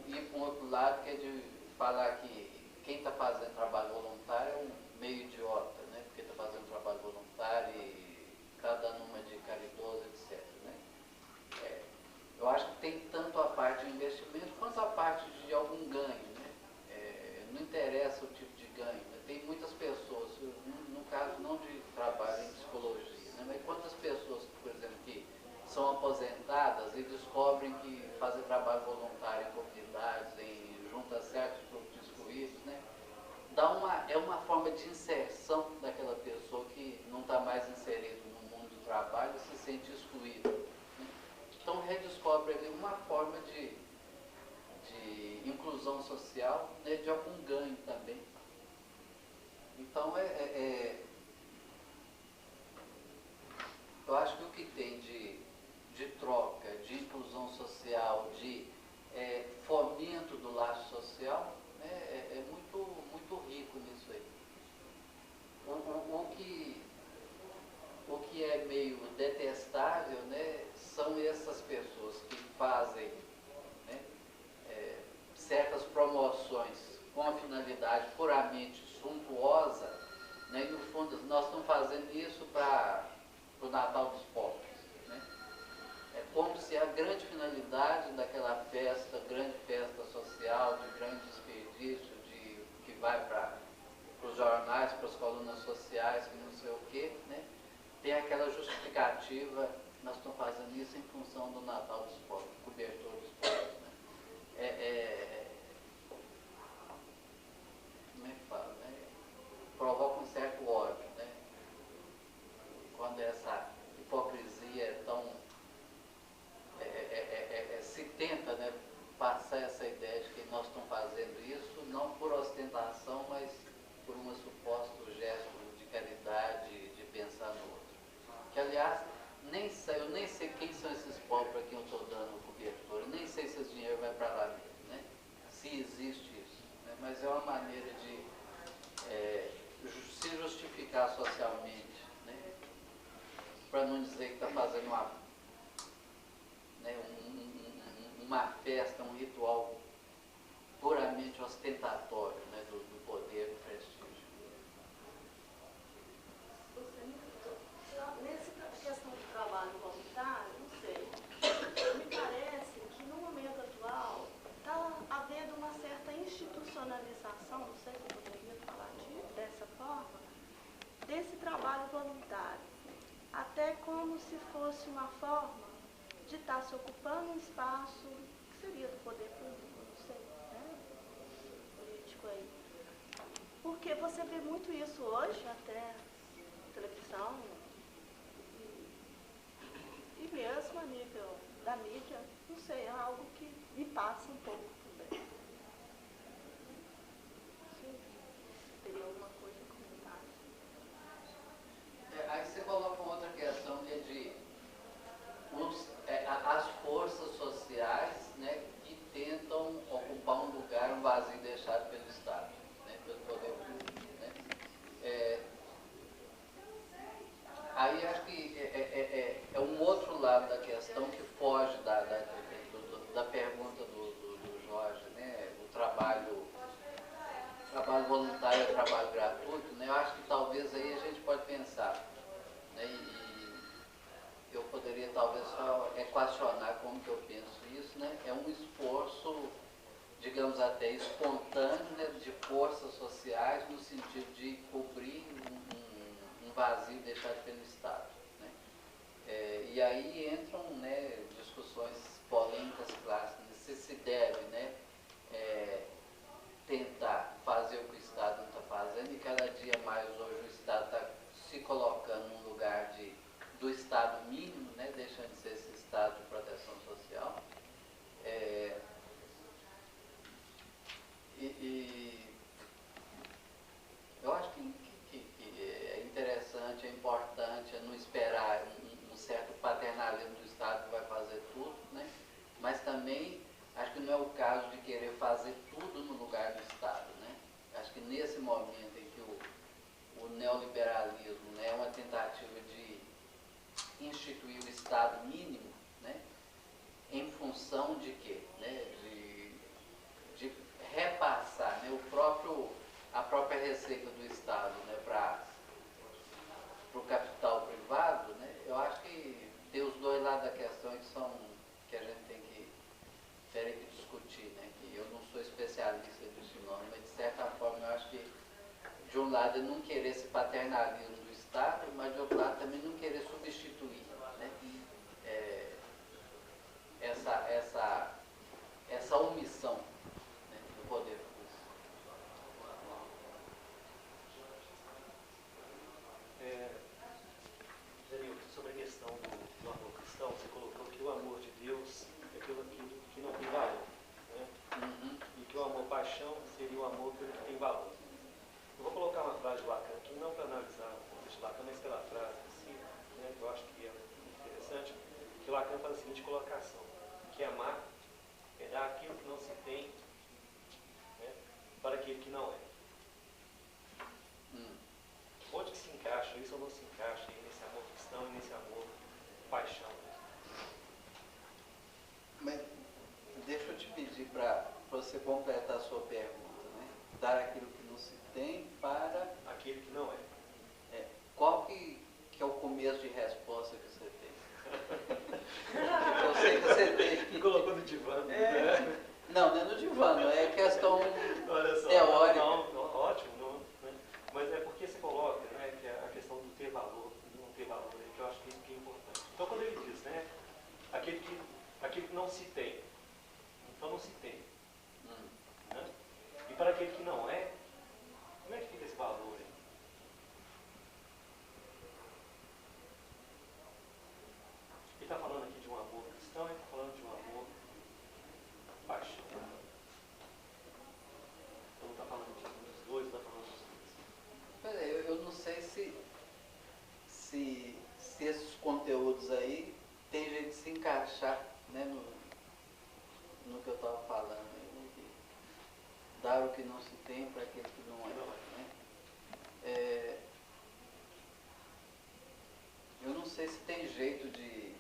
ir para um outro lado, que é de falar que quem está fazendo trabalho voluntário é um meio idiota, né? Porque está fazendo trabalho voluntário e cada numa de caridoso, etc. Né? Eu acho que tem tanto a parte de investimento quanto a parte de algum ganho, né? Não interessa o tipo de ganho, né? Tem muitas pessoas, no caso não de trabalho em psicologia, né? Mas quantas pessoas, por exemplo, que são aposentadas e descobrem que fazer trabalho voluntário em comunidades, junto a certos grupos excluídos, né? É uma forma de inserção daquela pessoa que não está mais inserido no mundo do trabalho e se sente excluído. Né? Então redescobre ali uma forma de inclusão social, né, de algum ganho também. Então, Então, eu acho que o que tem de troca, de inclusão social, de fomento do laço social, né, é muito, muito rico nisso aí. O que é meio detestável, né, são essas pessoas que fazem, né, certas promoções com a finalidade puramente suntuosa, né, e no fundo nós estamos fazendo isso para o Natal dos pobres. Né? É como se a grande finalidade daquela festa, grande festa social, de grande desperdício, que vai para os jornais, para as colunas sociais, que não sei o quê, né? Tem aquela justificativa, nós estamos fazendo isso em função do Natal dos pobres, cobertor dos pobres. Né? Como é que fala? Né? Provoca um certo ódio, né? Quando essa hipocrisia é tão... se tenta, né, passar essa ideia de que nós estamos fazendo isso, não por ostentação, mas por um suposto gesto de caridade, de pensar no outro. Que, aliás, eu nem sei quem são esses pobres para quem eu estou dando cobertura, eu nem sei se esse dinheiro vai para lá mesmo, né? Se existe isso. Né? Mas é uma maneira de se justificar socialmente, né? Para não dizer que está fazendo uma festa, um ritual puramente ostentatório, né, do poder, do prestígio. Nessa questão do trabalho voluntário, não sei, me parece que no momento atual está havendo uma certa institucionalização, não sei se eu poderia falar dessa forma, desse trabalho voluntário, até como se fosse uma forma de estar se ocupando um espaço que seria do poder público, não sei, né? Político aí. Porque você vê muito isso hoje, até na televisão, e mesmo a nível da mídia, não sei, é algo que me passa um pouco também. Sim. Teria alguma coisa a comentar? Aí você coloca uma outra questão que é de as forças sociais, né, que tentam ocupar um lugar, um vazio deixado pelo Estado, né, pelo poder público. Né? Aí acho que é um outro lado da questão que foge da pergunta do Jorge, né? O trabalho voluntário é trabalho gratuito, né? Eu acho que talvez aí a gente pode pensar, né? E eu poderia talvez só equacionar como que eu penso isso, né? É um esforço, digamos até espontâneo, né, de forças sociais no sentido de cobrir um vazio deixado pelo Estado. Né? E aí entram, né, discussões polêmicas clássicas, se deve, né, tentar fazer o que o Estado não está fazendo, e cada dia mais hoje o Estado está se colocando num lugar do Estado mínimo, né, deixando de ser esse Estado de proteção social. Eu acho que é interessante, é importante, não esperar um certo paternalismo do Estado que vai fazer tudo, né? Mas também acho que não é o caso de querer fazer tudo no lugar do Estado. Né? Acho que nesse momento em que o neoliberalismo, né, é uma tentativa de instituir o Estado mínimo, né, em função de quê? Né? De repassar, né, a própria receita do Estado, né, para o capital privado. Né? Eu acho que tem os dois lados da questão que a gente teria que discutir. Né? Que eu não sou especialista disso não, mas de certa forma eu acho que de um lado é não querer esse paternalismo do Estado, mas de outro lado também não querer substituir, né, essa omissão, né, do poder público. Zenilton, sobre a questão do amor cristão, você colocou que o amor de Deus é pelo que não tem valor, né? E que o amor paixão seria o amor pelo que tem valor. Eu vou colocar uma frase de Lacan aqui, não para analisar o texto de Lacan, mas pela frase em si, né, que eu acho que é interessante, que Lacan faz a seguinte colocação, que amar é dar aquilo que não se tem, né, para aquele que não é. Onde que se encaixa isso ou não se encaixa aí nesse amor cristão e nesse amor paixão? Mas deixa eu te pedir para você completar a sua pergunta, né? Dar aquilo que não se tem para Aquele que não é. qual que é o começo de resposta que você tem? Eu sei que você tem. Me colocou no divã. Não, não é no divã, não é questão Olha só, teórica. não, ótimo, não, né? Mas é porque você coloca, né, que é a questão do ter valor, não ter valor, né, que eu acho que é importante. Então quando ele diz, né, aquele que não se tem, então não se tem. Né? E para aquele que não é, como é que fica esse valor aí? Ele está falando aqui de um amor cristão, ele está falando de um amor paixão. Então não está falando dos dois, está falando dos dois. Pois é, eu não sei se esses conteúdos aí tem jeito de se encaixar, né, no que eu estava falando aí, né, de dar o que não se tem para aquele que não é. Né? Eu não sei se tem jeito de...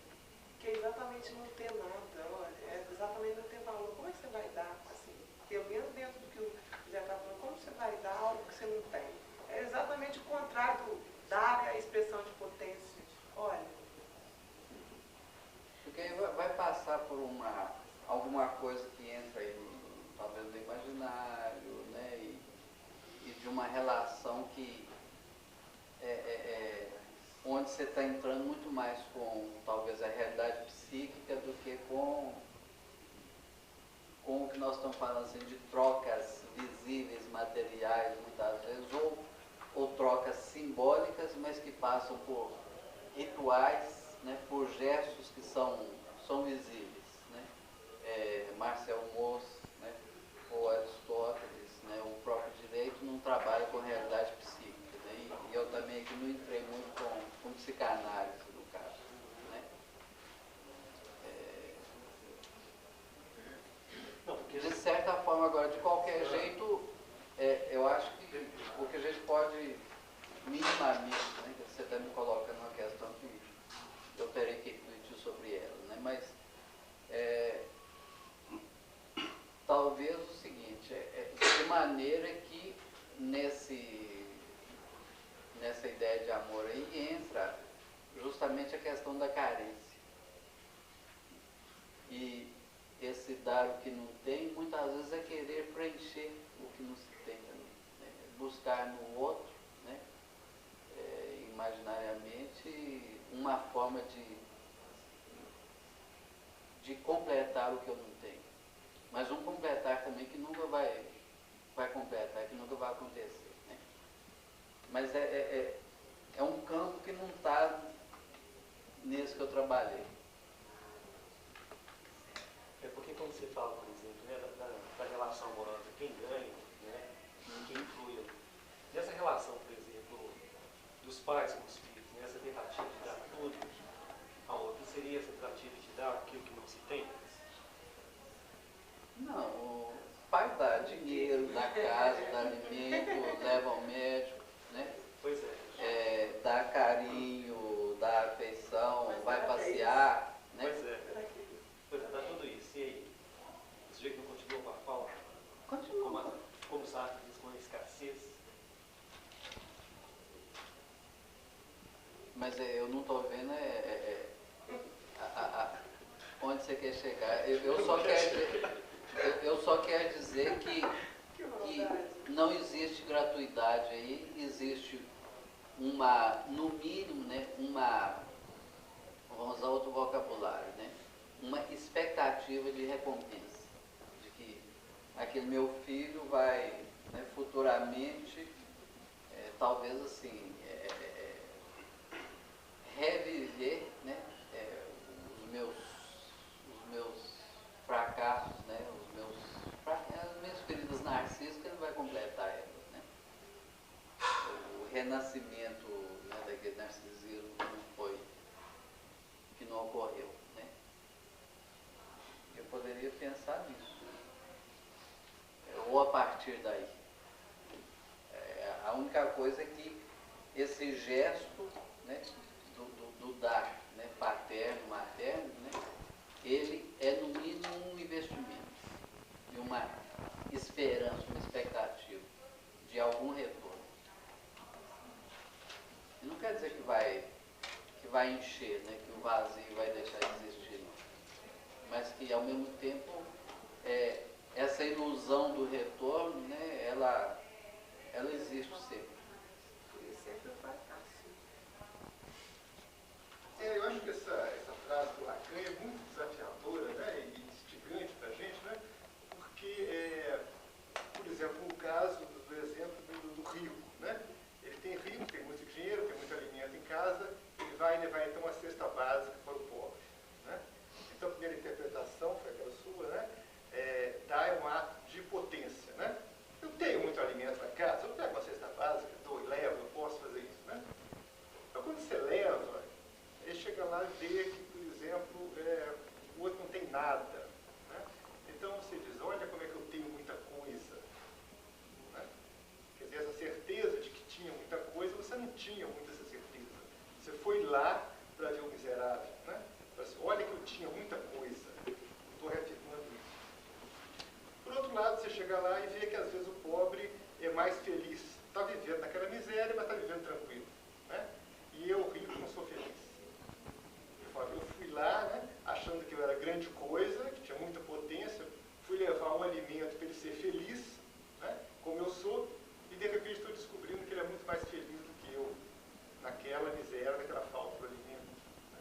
Que é exatamente não ter nada, olha, é exatamente não ter valor. Como é que você vai dar, assim, pelo menos dentro do que o Zé está falando, como você vai dar algo que você não tem? É exatamente o contrário do dar, é a expressão de potência. Olha. Porque aí vai passar por alguma coisa que entra aí, talvez no imaginário, né, e de uma relação que onde você está entrando muito mais com talvez a realidade psíquica do que com o que nós estamos falando assim, de trocas visíveis, materiais, muitas vezes, ou trocas simbólicas, mas que passam por rituais, né, por gestos que são visíveis. Né? Marcel Mauss, né, ou Aristóteles, né, o próprio direito não trabalha com realidade psíquica. Né? E eu também aqui não entrei muito com psicanálise, no caso. Né? De certa forma, agora, de qualquer jeito, eu acho que o que a gente pode minimamente, né, você está me colocando uma questão que eu terei que refletir sobre ela, né, mas talvez o seguinte, de maneira que nessa ideia de amor aí entra justamente a questão da carência. E esse dar o que não tem, muitas vezes é querer preencher o que não se tem também. Né? Buscar no outro, né? Imaginariamente, uma forma de completar o que eu não tenho. Mas um completar também que nunca vai completar, que nunca vai acontecer. Né? Mas é um campo que não está nesse que eu trabalhei. É porque quando você fala, por exemplo, né, da relação amorosa, quem ganha, né, quem influi. Nessa relação, por exemplo, dos pais com os filhos, né, essa tentativa de dar tudo ao outro, seria essa tentativa de dar aquilo que não se tem? Não, o pai dá dinheiro, dá casa, dá alimento, leva ao médico, né? Pois é. Dá carinho, dá afeição, vai passear, né? Pois é, dá tudo isso. E aí? O sujeito não continua com a falta? Continua. Como Sartre diz, com a escassez? Mas eu não estou vendo onde você quer chegar. Eu só quero dizer que não existe gratuidade aí, existe no mínimo, né, vamos usar outro vocabulário, né, uma expectativa de recompensa, de que aquele meu filho vai, né, futuramente, talvez assim, reviver, né, os meus fracassos, né, as minhas feridas narcisistas, ele vai completar elas, né? renascimento, né, daquele narcisismo que não ocorreu, né? Eu poderia pensar nisso. Ou a partir daí. A única coisa é que esse gesto, né, do dar, né, paterno, materno, né, ele é no mínimo um investimento e uma esperança, uma expectativa de algum retorno. E não quer dizer que vai encher, né, que o vazio vai deixar de existir, não. Mas que ao mesmo tempo essa ilusão do retorno, né, ela existe sempre. E sempre o fracasso. Eu acho que essa frase do Lacan é muito desafiadora, né, e instigante para a gente, né, porque, por exemplo, o caso do exemplo do rico, né, ele tem muito dinheiro, tem muito alimento em casa, ele vai levar então uma cesta básica para o pobre, né. Então a primeira interpretação foi aquela sua, né, dar um ato de potência, né. Eu tenho muito alimento na casa, eu pego uma cesta básica, dou e levo, eu posso fazer isso, né. Então quando você leva, ele chega lá e vê que, por exemplo, o outro não tem nada, né? Então você diz, olha como é que eu tenho muita coisa, né? Quer dizer, essa certeza de que tinha muita coisa, você não tinha muita essa certeza. Você foi lá para ver o miserável, né? Assim, olha que eu tinha muita coisa, estou reafirmando isso. Por outro lado, você chega lá e vê que às vezes o pobre é mais feliz, está vivendo naquela miséria, mas está vivendo tranquilo, né? E eu, rico, não sou feliz. Eu fui lá, né, achando que eu era grande coisa, que tinha muita potência, fui levar um alimento para ele ser feliz, né, como eu sou, e de repente estou descobrindo que ele é muito mais feliz do que eu, naquela miséria, naquela falta do alimento. Né.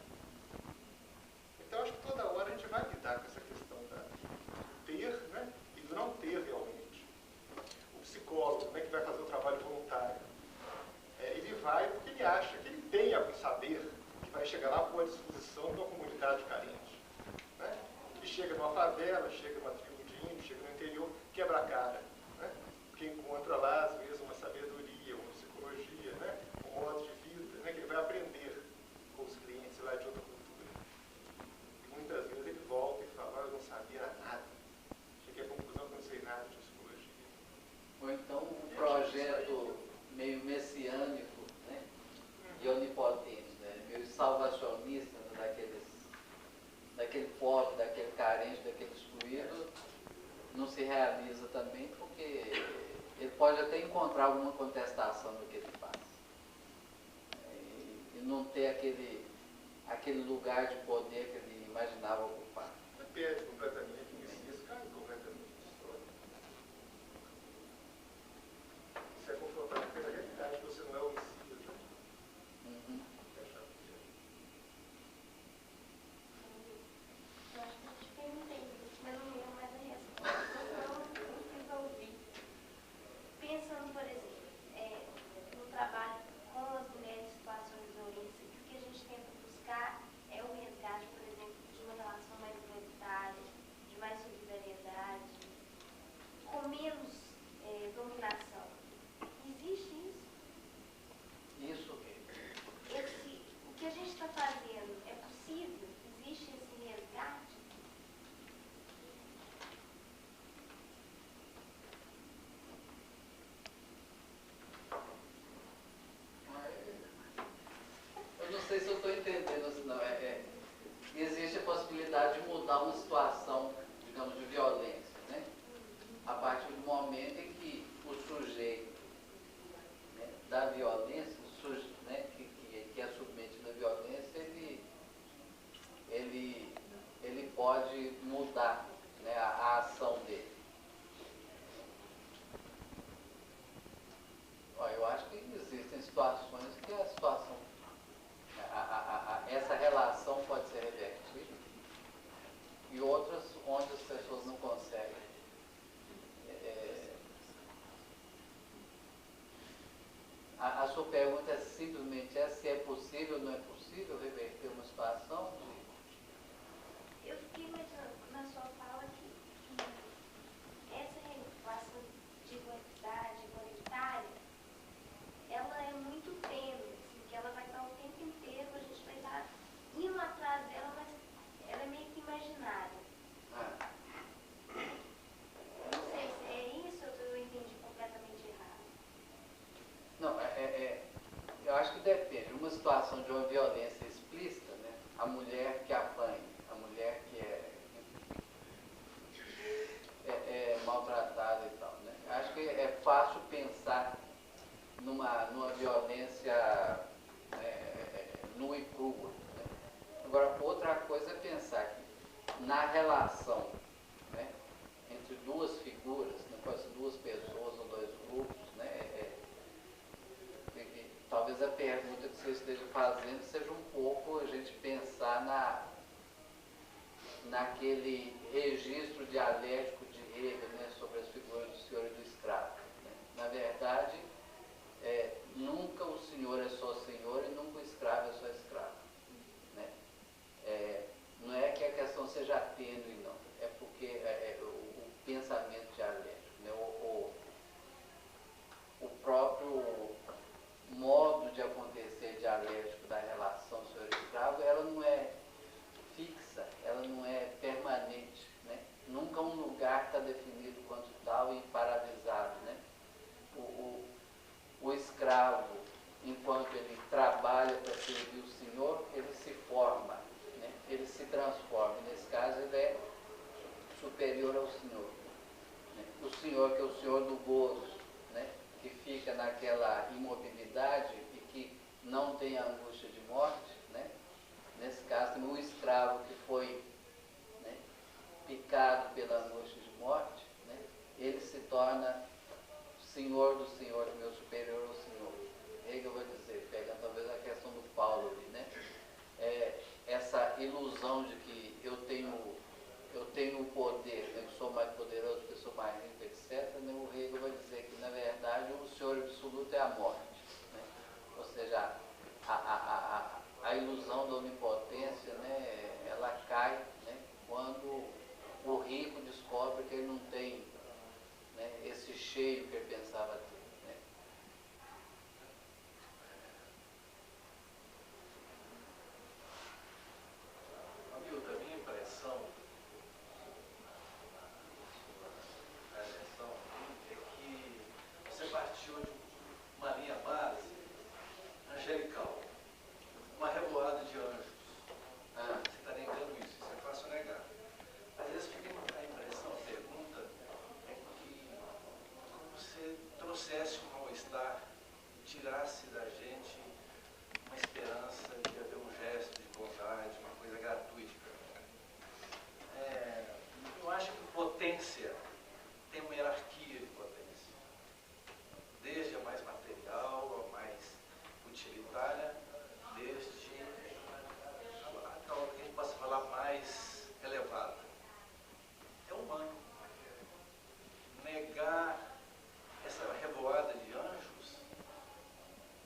Então acho que toda hora a gente vai lidar com essa questão do ter, né, e do não ter realmente. O psicólogo, né, que vai fazer o trabalho voluntário, ele vai porque ele acha que ele tem algum saber, vai chegar lá por disposição de uma comunidade carente, né? E chega numa favela, chega numa tribo de índio, chega no interior, quebra a cara, né? Porque encontra lá, às vezes, uma sabedoria, uma psicologia, né? Um modo de vida, né? Que ele vai aprender com os clientes lá de outra cultura. E muitas vezes ele volta e fala, eu não sabia nada. Cheguei à conclusão que eu não sei nada de psicologia. Ou então um projeto meio messiânico, né? E onipotente. Meio salvacionista, daquele pobre, daquele carente, daquele excluído, não se realiza também porque ele pode até encontrar alguma contestação do que ele faz. E não ter aquele lugar de poder que ele imaginava ocupar. Você perde completamente o Messias, cai completamente de história. Isso é confrontado pela realidade, que você não é o Messias, né? Uhum. Eu acho que eu te perguntei isso, mas não lembro mais a resposta. Não fiz ouvir. Pensando, por exemplo, no trabalho com as mulheres em situação de violência, o que a gente tenta buscar é o resgate, por exemplo, de uma relação mais igualitária, de mais solidariedade, com menos dominação. Existe isso? Isso o quê? O que a gente está fazendo é possível? Existe esse resgate? Eu não sei se eu estou entendendo, assim, não. Existe a possibilidade de mudar uma situação, digamos, de violência, né? A partir do momento em que o sujeito, né, da violência, né, que é submetido à violência, ele pode mudar, né, a ação dele. Eu acho que existem situações que a situação, essa relação pode ser revertida e outras onde as pessoas não conseguem. A sua pergunta é simplesmente se é possível ou não é possível reverter uma situação? Eu fiquei imaginando na sua fala que essa relação de igualdade, igualitária, ela é muito acho que depende. Uma situação de uma violência explícita, né? A mulher que apanha, a mulher que é maltratada e tal, né? Acho que é fácil pensar numa violência nua e crua, né? Agora, outra coisa é pensar que na relação, né, entre duas figuras, né, pode ser duas pessoas ou dois grupos, né, talvez a pergunta que você esteja fazendo seja um pouco a gente pensar naquele registro dialético de Hegel, né, sobre as figuras do senhor e do escravo, né? Na verdade, nunca o senhor é só senhor e nunca o escravo é só escravo, né? Não é que a questão seja tênue, não. É porque o pensamento dialético, né? O próprio modo de acontecer dialético da relação senhor-escravo, ela não é fixa, ela não é permanente, né? Nunca um lugar está definido quanto tal e paralisado, né? O escravo, enquanto ele trabalha para servir o senhor, ele se forma, né? Ele se transforma. Nesse caso, ele é superior ao senhor, né? O senhor, que é o senhor do gozo, né? Que fica naquela imobilidade e que não tem angústia de morte, né? Nesse caso, tem o escravo que foi, né, picado pela angústia de morte, né? Ele se torna senhor do senhor, meu superior ao senhor. Hegel vai dizer, pegando talvez a questão do Paulo ali, né? Essa ilusão de que eu tenho o poder, né, que sou mais poderoso, que sou mais rico, etc., né? O Hegel vai dizer que, na verdade, o senhor absoluto é a morte, né? Ou seja, a ilusão da onipotência, né, ela cai, né, quando o rico descobre que ele não tem, né, esse cheio que ele pensava ter, né? Hamilton, a minha impressão é que você partiu de uma linha base angelical, uma revoada de anjos. Você está negando isso é fácil negar. Às vezes fica a impressão, a pergunta é que você trouxesse um mal-estar e tirasse da gente uma esperança de haver um gesto de bondade, uma coisa gratuita. Eu acho que potência tem uma hierarquia de potência, desde a mais material, a mais utilitária, desde aquela que a gente possa falar mais elevada. É humano. Negar essa revoada de anjos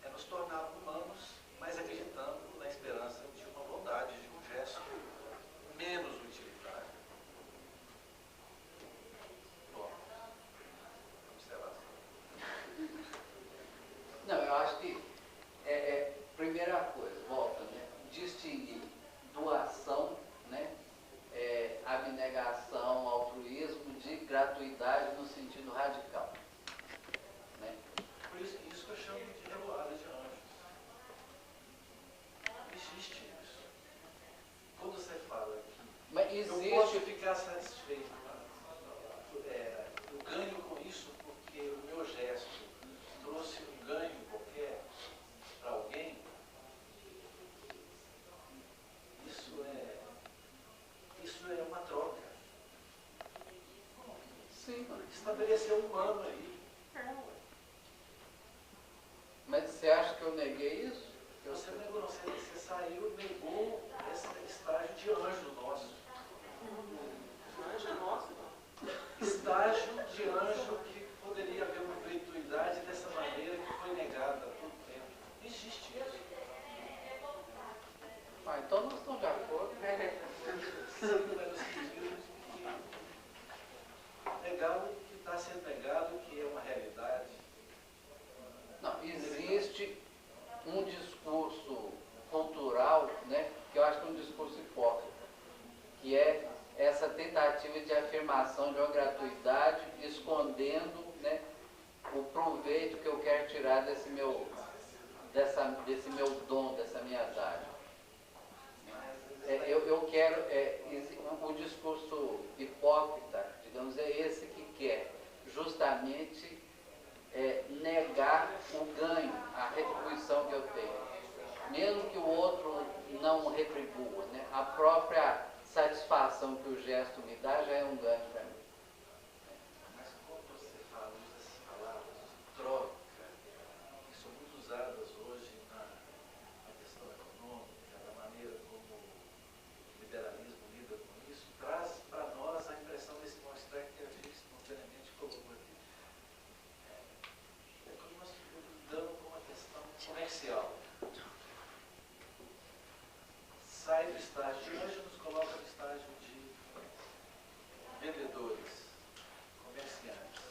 é nos tornar humanos, mas acreditando na esperança de uma bondade, de um gesto menos utilitário. Bom, observação. Não, eu acho que primeira coisa, volta, né? Distinguir doação, né? Abnegação, altruísmo, de gratuidade no sentido radical, né? Por isso que eu chamo de revoada de anjos. Existe isso. Quando você fala que Mas existe... eu posso ficar satisfeito, eu ganho com isso porque o meu gesto trouxe um ganho qualquer para alguém, isso é uma troca. Sim, estabelecer um humano aí. Mas você acha que eu neguei isso? Você negou, você saiu, negou esse estágio de anjo nosso. Anjo nosso? Estágio de anjo que poderia haver uma virtualidade dessa maneira que foi negada há todo tempo. Não existe isso. Então nós estamos de acordo. Sim, mas no sentido de que negar o que está sendo negado, que é uma realidade. Não, existe um discurso cultural, né, que eu acho que é um discurso hipócrita, que é essa tentativa de afirmação de uma gratuidade, escondendo, né, o proveito que eu quero tirar desse meu desse meu dom, dessa minha dádiva. Eu quero, o discurso hipócrita, digamos, é esse que quer justamente negar o ganho, a retribuição que eu tenho. Mesmo que o outro não retribua, né? A própria satisfação que o gesto me dá já é um ganho para mim. Mas quando você fala, usa essas palavras, troca, que são muito usadas hoje na questão econômica, da maneira como o liberalismo lida com isso, traz para nós a impressão desse mal-estar que a gente espontaneamente colocou aqui. É quando nós lidamos com uma questão comercial. Sai do estágio de anjo, nos coloca no estágio de vendedores, comerciantes.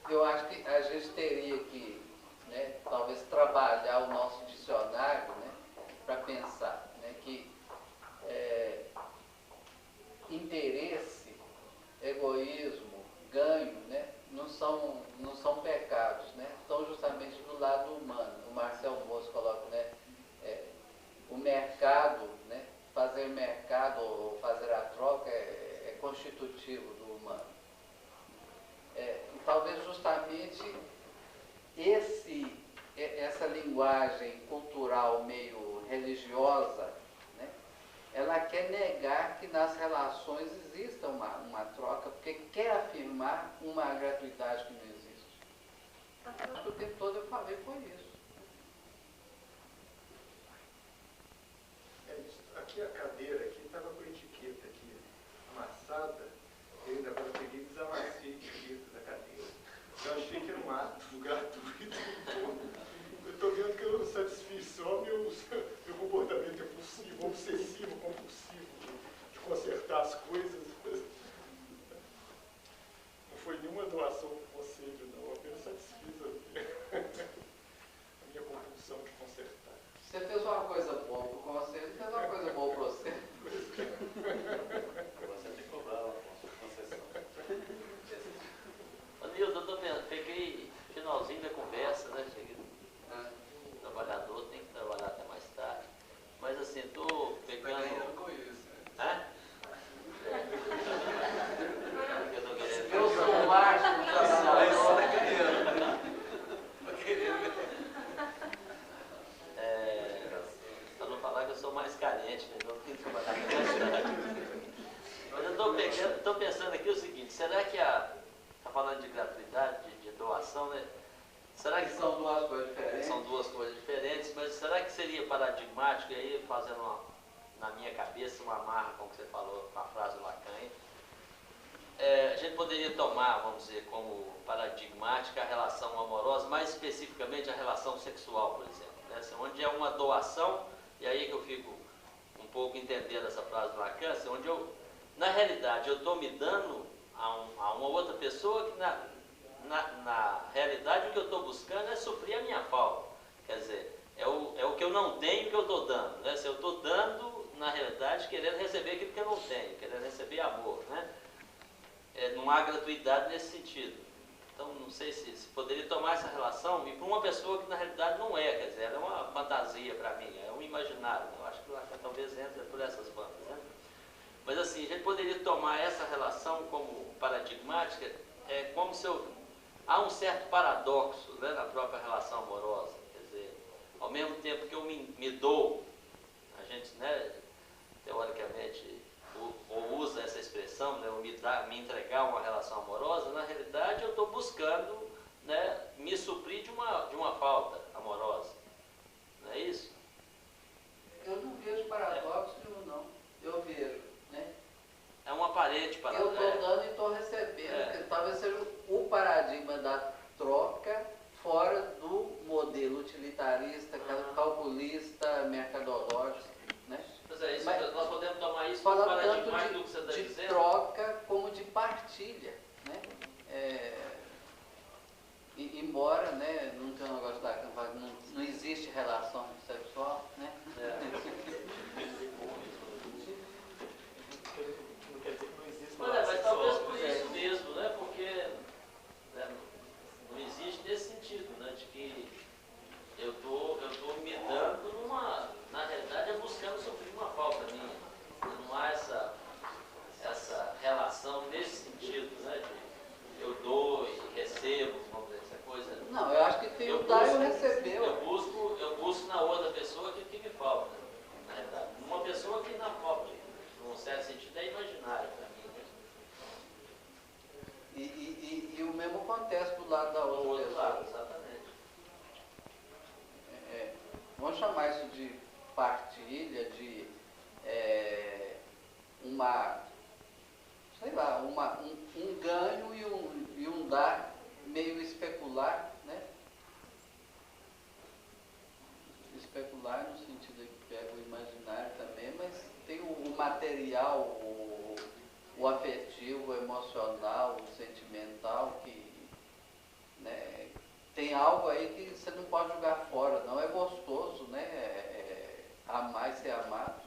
Eu acho que a gente teria que, né, talvez trabalhar o nosso dicionário, né, para pensar, né, que interesse, egoísmo, ganho, né, não são pecados, né, estão justamente do lado humano. O Marcel Moço coloca, né, o mercado, né, fazer mercado ou fazer a troca é constitutivo do humano. E talvez justamente essa linguagem cultural meio religiosa, né, ela quer negar que nas relações exista uma troca, porque quer afirmar uma gratuidade que não existe. O tempo todo eu falei foi isso. Aqui a cadeira aqui estava com a etiqueta aqui amassada, eu ainda para peguei e desamassei a etiqueta da cadeira. Eu achei que era um ato gratuito. Eu estou vendo que eu não satisfiz só meu comportamento impulsivo, obsessivo, compulsivo, de consertar as coisas. Não foi nenhuma doação para o conselho, não. Eu apenas satisfiz a minha compulsão de consertar. Você fez uma coisa boa para o conselho, fez uma coisa boa para você. Você tem que cobrar uma concessão. Ô Nildo, eu peguei finalzinho da conversa, né? Cheguei, o trabalhador tem que trabalhar até mais tarde. Mas assim, estou pegando. Com isso, né? Eu sou o máximo trabalhador. Para não falar que eu sou mais carente, mas eu tenho que trabalhar até mais tarde. Mas eu estou pensando aqui o seguinte, será que está falando de gratuidade, de doação, né? Será que são duas coisas diferentes? São duas coisas diferentes, mas será que seria paradigmático, e aí fazendo na minha cabeça uma amarra, como você falou, com a frase do Lacan, a gente poderia tomar, vamos dizer, como paradigmática a relação amorosa, mais especificamente a relação sexual, por exemplo, né? Assim, onde é uma doação, e aí que eu fico um pouco entendendo essa frase do Lacan, assim, onde na realidade eu estou me dando a uma outra pessoa que na realidade o que eu estou buscando é suprir a minha falta. Quer dizer, é o que eu não tenho que eu estou dando, né? Se eu estou dando, na realidade, querendo receber aquilo que eu não tenho, querendo receber amor, né? Não há gratuidade nesse sentido. Então, não sei se poderia tomar essa relação e para uma pessoa que na realidade não é, quer dizer, ela é uma fantasia para mim, é um imaginário. Eu acho que o Lacan talvez entre por essas bandas, né? Mas assim, a gente poderia tomar essa relação como paradigmática, como se há um certo paradoxo, né, na própria relação amorosa. Quer dizer, ao mesmo tempo que eu me dou, a gente, né, teoricamente, ou usa essa expressão, né, me entregar uma relação amorosa, na realidade eu estou buscando, né, me suprir de uma falta amorosa. Não é isso? Eu não vejo paradoxo nenhum, não. Eu vejo, né? É um aparente paradoxo. Eu estou dando e estou recebendo. Talvez seja o paradigma da troca fora do modelo utilitarista, calculista, mercadológico, né? Pois é, isso, mas nós podemos tomar isso como paradigmático do que você está dizendo. De troca como de partilha, né? Embora, né, não tem um negócio da não existe relação sexual, né? Mas talvez por isso mesmo, né? Porque nesse sentido, né? Eu dou e recebo, vamos dizer, essa coisa. Não, eu acho que tem o dar e o receber. Eu busco na outra pessoa aquilo que me falta, na realidade. Uma pessoa que na própria, num certo sentido, é imaginária para mim. E o mesmo acontece do lado da outra do outro pessoa. lado, exatamente. Vamos chamar isso de partilha, de um ganho e um dar meio especular, né? Especular no sentido que pega o imaginário também, mas tem o material, o afetivo, o emocional, o sentimental, que, né, tem algo aí que você não pode jogar fora, não. É gostoso, né? Amar e ser amado.